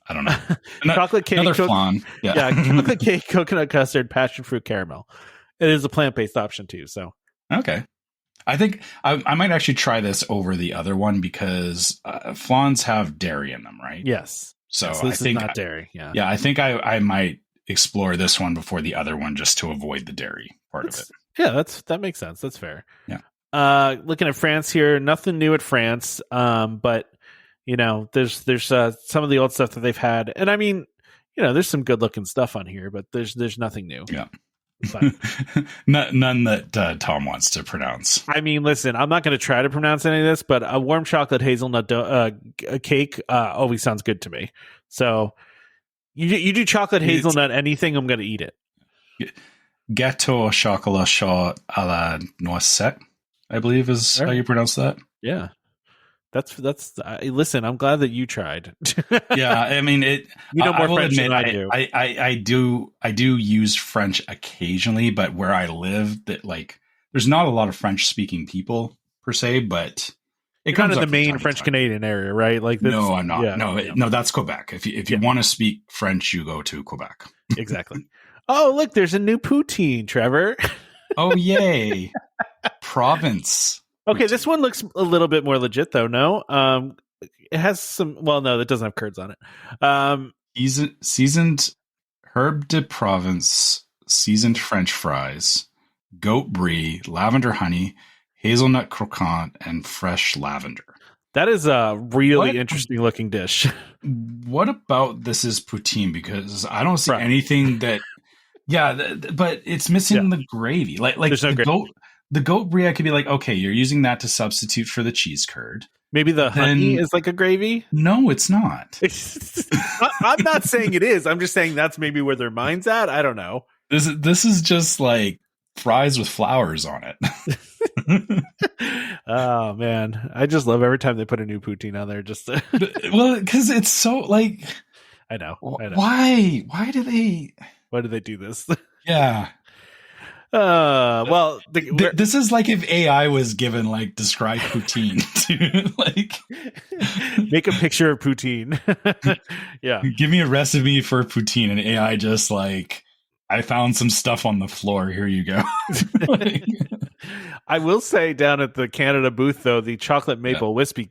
I don't know. Chocolate cake, another flan. Yeah, chocolate cake, coconut custard, passion fruit caramel. It is a plant-based option too. So okay, I think I might actually try this over the other one because flans have dairy in them, right? Yes. So this I think is not dairy. Yeah. Yeah, I think I might explore this one before the other one just to avoid the dairy part of it. Yeah, that makes sense. That's fair. Yeah. Looking at France here, nothing new at France. But there's some of the old stuff that they've had, and I mean, there's some good looking stuff on here, but there's nothing new. Yeah. None that Tom wants to pronounce. I mean, listen, I'm not going to try to pronounce any of this, but a warm chocolate hazelnut cake always sounds good to me. So you do chocolate hazelnut anything, I'm going to eat it. Gâteau au chocolat chaud à la noisette, I believe is how you pronounce that. Yeah. That's listen, I'm glad that you tried. Yeah, I mean it. More French than I do. I do use French occasionally, but where I live, there's not a lot of French speaking people per se, but it comes kind of the main French Canadian area, right? Like no, I'm not. Yeah, no, that's Quebec. If you want to speak French, you go to Quebec. Exactly. Oh, look, there's a new poutine, Trevor. Oh, yay! Province. Okay, this one looks a little bit more legit, though. No, it has some. Well, no, that doesn't have curds on it. Seasoned herbe de Provence, seasoned French fries, goat brie, lavender honey, hazelnut croquant, and fresh lavender. That is a really interesting looking dish. What about this is poutine? Because I don't see anything that. Yeah, but it's missing the gravy. Like there's no gravy. The goat brie, I could be like, okay, you're using that to substitute for the cheese curd. Maybe the honey is like a gravy? No, it's not. I'm not saying it is. I'm just saying that's maybe where their mind's at. I don't know. This is just like fries with flowers on it. Oh, man. I just love every time they put a new poutine on there. Just well, because it's so like... I know. Why? Why do they do this? Yeah. Well, this is like if AI was given describe poutine to make a picture of poutine. Yeah. Give me a recipe for poutine and AI just I found some stuff on the floor. Here you go. I will say down at the Canada booth though, the chocolate maple whiskey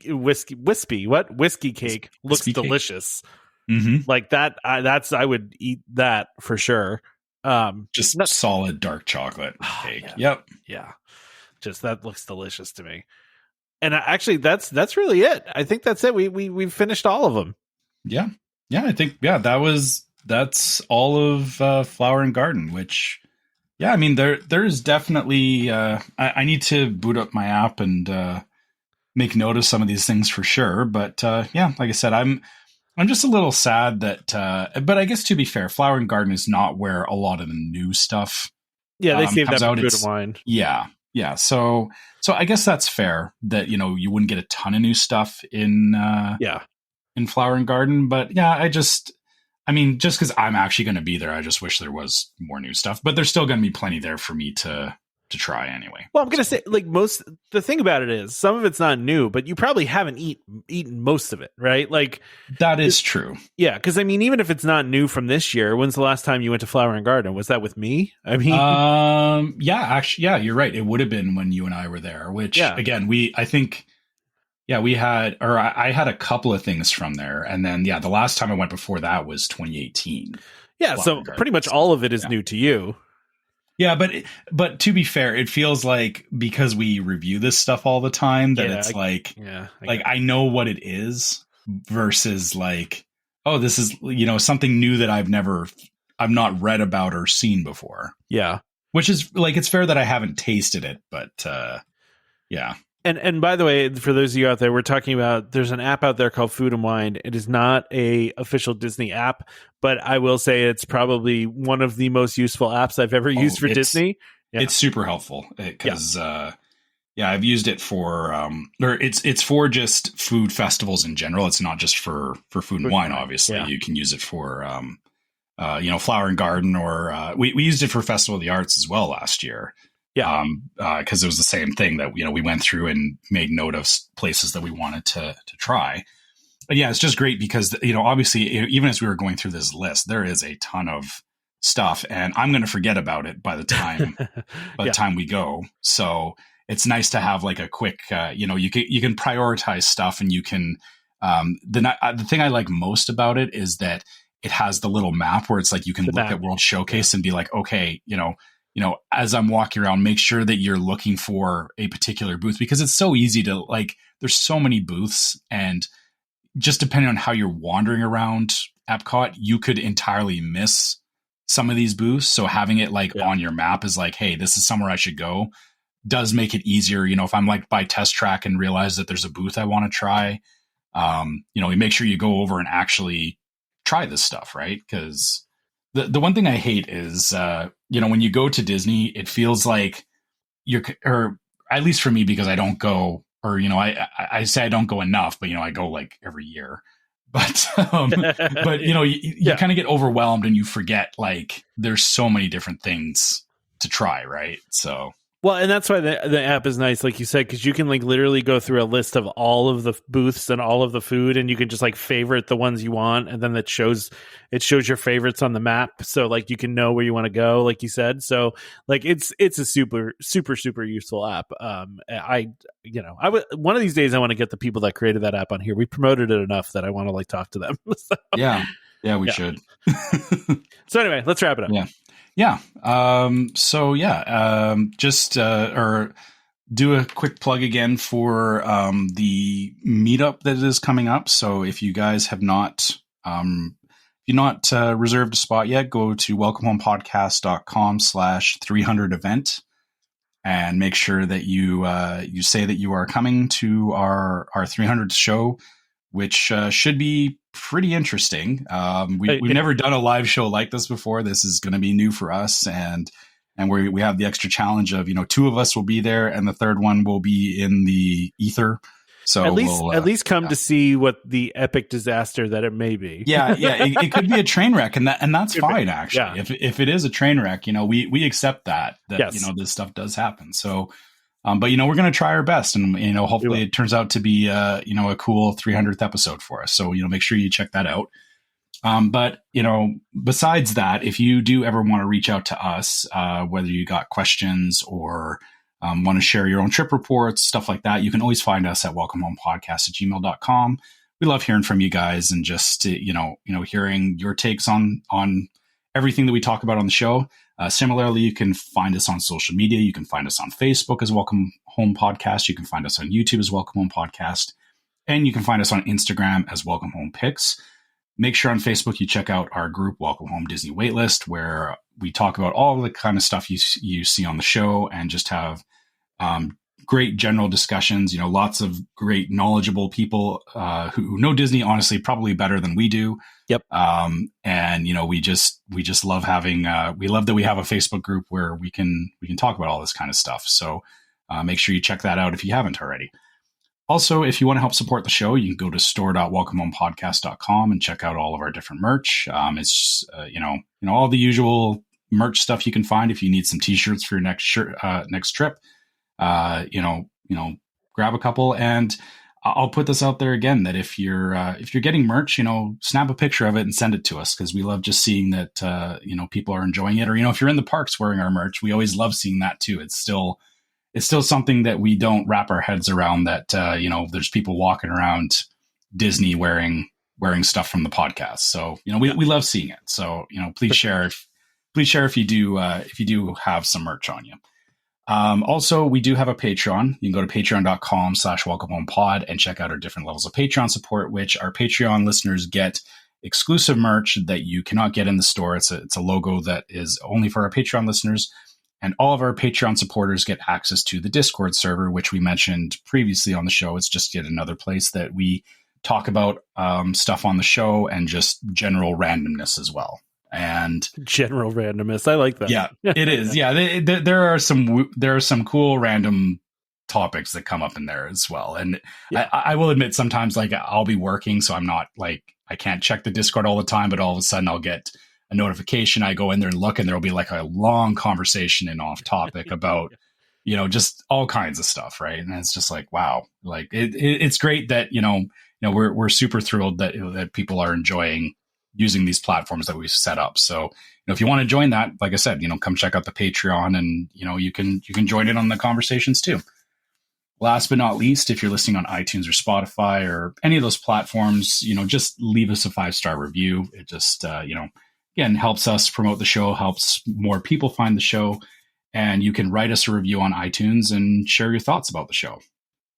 cake looks delicious. Mm-hmm. Like that. I would eat that for sure. Just solid dark chocolate cake. Yeah. Yep. Yeah. Just that looks delicious to me. And actually that's really it. I think that's it. We've finished all of them. Yeah. Yeah. I think, that was that's all of Flower and Garden, which, yeah, I mean, there's definitely, I need to boot up my app and make note of some of these things for sure. But yeah, like I said, I'm just a little sad that, but I guess to be fair, Flower and Garden is not where a lot of the new stuff Yeah, they saved that comes for out. Food and Wine. Yeah. So I guess that's fair that, you wouldn't get a ton of new stuff in Flower and Garden. But yeah, just because I'm actually going to be there, I just wish there was more new stuff. But there's still going to be plenty there for me to try anyway. Well, I'm going to say, like, the thing about it is some of it's not new, but you probably haven't eaten most of it, right? Like, that is true. Yeah, because I mean, even if it's not new from this year, when's the last time you went to Flower and Garden? Was that with me? I mean, yeah, you're right. It would have been when you and I were there. Which again, I had a couple of things from there, and then the last time I went before that was 2018. Yeah, so pretty much all of it is new to you. Yeah, but to be fair, it feels like because we review this stuff all the time that it's I know what it is versus like, oh, this is something new that I've not read about or seen before. Yeah, which is like, it's fair that I haven't tasted it, but yeah. And by the way, for those of you out there, we're talking about, there's an app out there called Food and Wine. It is not a official Disney app, but I will say it's probably one of the most useful apps I've ever used for Disney. Yeah. It's super helpful because I've used it for it's for just food festivals in general. It's not just for food and wine. Obviously, you can use it for Flower and Garden, or we used it for Festival of the Arts as well last year. Yeah. Because it was the same thing that, we went through and made note of places that we wanted to try. But yeah, it's just great because, obviously, even as we were going through this list, there is a ton of stuff, and I'm going to forget about it by the time time we go. So it's nice to have like a quick, you can prioritize stuff, and you can, the thing I like most about it is that it has the little map where it's like, you can look at World Showcase and be like, okay, as I'm walking around, make sure that you're looking for a particular booth, because it's so easy to, like, there's so many booths, and just depending on how you're wandering around EPCOT, you could entirely miss some of these booths. So having it on your map is like, hey, this is somewhere I should go, does make it easier. If I'm like by Test Track and realize that there's a booth I want to try, you make sure you go over and actually try this stuff, right? Because the one thing I hate is, when you go to Disney, it feels like or at least for me, because I don't go, or, I say I don't go enough, but, I go like every year. But, you kind of get overwhelmed and you forget, like, there's so many different things to try, right? So. Well, and that's why the app is nice, like you said, because you can like literally go through a list of all of the booths and all of the food, and you can just like favorite the ones you want, and then it shows your favorites on the map, so like you can know where you want to go, like you said. So like it's a super useful app. One of these days I want to get the people that created that app on here. We promoted it enough that I want to like talk to them. So, we should. So anyway, let's wrap it up. Just do a quick plug again for the meetup that is coming up. So if you guys have not reserved a spot yet, go to welcomehomepodcast.com/300 and make sure that you say that you are coming to our 300th show, which should be pretty interesting. We've never done a live show like this before. This is going to be new for us, and we have the extra challenge of, two of us will be there, and the third one will be in the ether. So at least come to see what the epic disaster that it may be. It could be a train wreck, and that's fine actually. Yeah. If it is a train wreck, we accept that this stuff does happen. So. But we're going to try our best, and hopefully it turns out to be a cool 300th episode for us. So make sure you check that out. But besides that, if you do ever want to reach out to us, whether you got questions or want to share your own trip reports, stuff like that, you can always find us at welcomehomepodcast@gmail.com. We love hearing from you guys, and just hearing your takes on everything that we talk about on the show. Similarly, you can find us on social media. You can find us on Facebook as Welcome Home Podcast. You can find us on YouTube as Welcome Home Podcast. And you can find us on Instagram as Welcome Home Pics. make sure on Facebook you check out our group, Welcome Home Disney Waitlist, where we talk about all the kind of stuff you see on the show and just have great general discussions. Lots of great knowledgeable people who know Disney, honestly, probably better than we do. Yep. And we just love having we love that we have a Facebook group where we can talk about all this kind of stuff. So make sure you check that out if you haven't already. Also, if you want to help support the show, you can go to store.welcomehomepodcast.com and check out all of our different merch. It's all the usual merch stuff you can find. If you need some t-shirts for your next trip, grab a couple. And I'll put this out there again, that if you're getting merch, snap a picture of it and send it to us, because we love just seeing that people are enjoying it. Or if you're in the parks wearing our merch, we always love seeing that too. It's still something that we don't wrap our heads around, that there's people walking around Disney wearing stuff from the podcast. So we love seeing it. So please share if you do have some merch on you. Also, we do have a Patreon. You can go to patreon.com/welcomehomepod and check out our different levels of Patreon support, which our Patreon listeners get exclusive merch that you cannot get in the store. It's a logo that is only for our Patreon listeners. And all of our Patreon supporters get access to the Discord server, which we mentioned previously on the show. It's just yet another place that we talk about stuff on the show and just general randomness as well. And general randomness, I like that. Yeah, it is. Yeah, there are some cool random topics that come up in there as well. And yeah. I will admit, sometimes I'll be working, so I'm not I can't check the Discord all the time. But all of a sudden, I'll get a notification. I go in there and look, and there'll be a long conversation and off topic about just all kinds of stuff, right? And it's just wow, it's great that we're super thrilled that people are enjoying using these platforms that we've set up. So if you want to join that, like I said, come check out the Patreon, and you can join in on the conversations too. Last but not least, if you're listening on iTunes or Spotify or any of those platforms, just leave us a 5-star review. It just again, helps us promote the show, helps more people find the show. And you can write us a review on iTunes and share your thoughts about the show.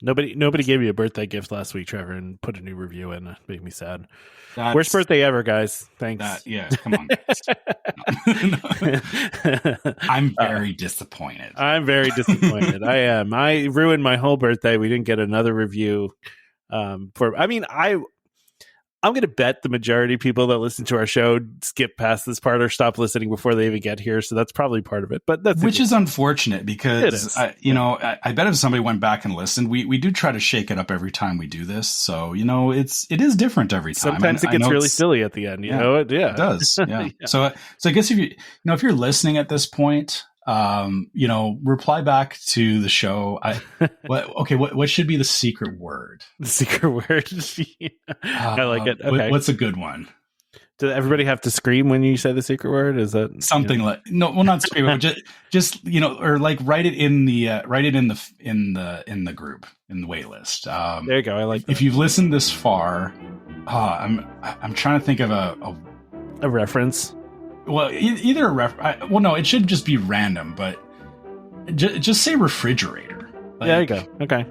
Nobody gave you a birthday gift last week, Trevor, and put a new review in. It made me sad. Worst birthday ever, guys. Thanks. Yeah, come on. I'm very disappointed. I'm very disappointed. I am. I ruined my whole birthday. We didn't get another review. I'm going to bet the majority of people that listen to our show skip past this part or stop listening before they even get here. So that's probably part of it. But which is unfortunate, because I bet if somebody went back and listened, we do try to shake it up every time we do this. So it is different every time. Sometimes it gets really silly at the end. You know it? Yeah, it does. Yeah. Yeah. So I guess if you're listening at this point, reply back to the show. What should be the secret word? The secret word. I like it. Okay. What's a good one? Does everybody have to scream when you say the secret word? Is that something not scream, but just or write it in the group, in the wait list. There you go. I like that. If you've listened this far, I'm trying to think of a reference. Well, either no, it should just be random, but just say refrigerator. There you go. Okay.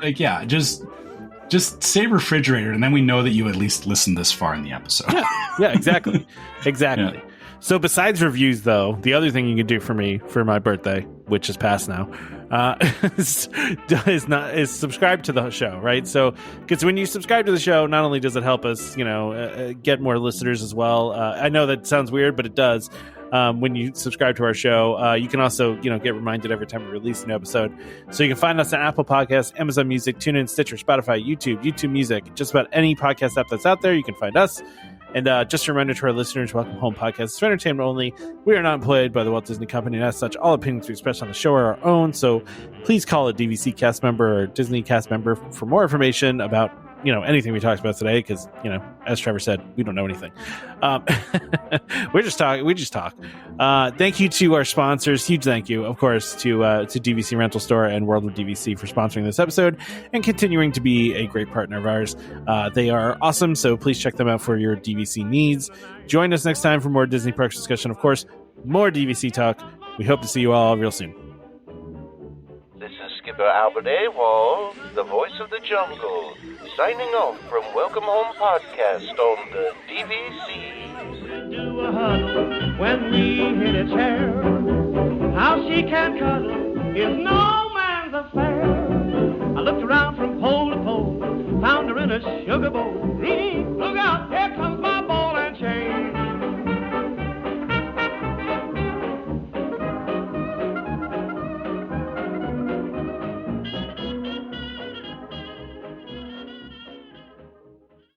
Just say refrigerator, and then we know that you at least listened this far in the episode. Yeah, exactly. Exactly. Yeah. So besides reviews, though, the other thing you can do for me for my birthday, which is past now, is subscribe to the show, right? So, because when you subscribe to the show, not only does it help us, get more listeners as well. I know that sounds weird, but it does. When you subscribe to our show, you can also, get reminded every time we release an episode. So you can find us on Apple Podcasts, Amazon Music, TuneIn, Stitcher, Spotify, YouTube Music, just about any podcast app that's out there. You can find us. And just a reminder to our listeners, Welcome Home Podcast is for entertainment only. We are not employed by the Walt Disney Company, and as such, all opinions we express on the show are our own. So please call a DVC cast member or Disney cast member for more information about anything we talked about today, because as Trevor said, we don't know anything. We just talk. Thank you to our sponsors. Huge thank you, of course, to DVC Rental Store and World of DVC for sponsoring this episode and continuing to be a great partner of ours. They are awesome, so please check them out for your DVC needs. Join us next time for more Disney Parks discussion, of course, more DVC talk. We hope to see you all real soon. This is Skipper Albert Awol, the voice of the jungle, signing off from Welcome Home Podcast on the DVC. Do a huddle when we hit its hair. How she can cuddle is no man's affair.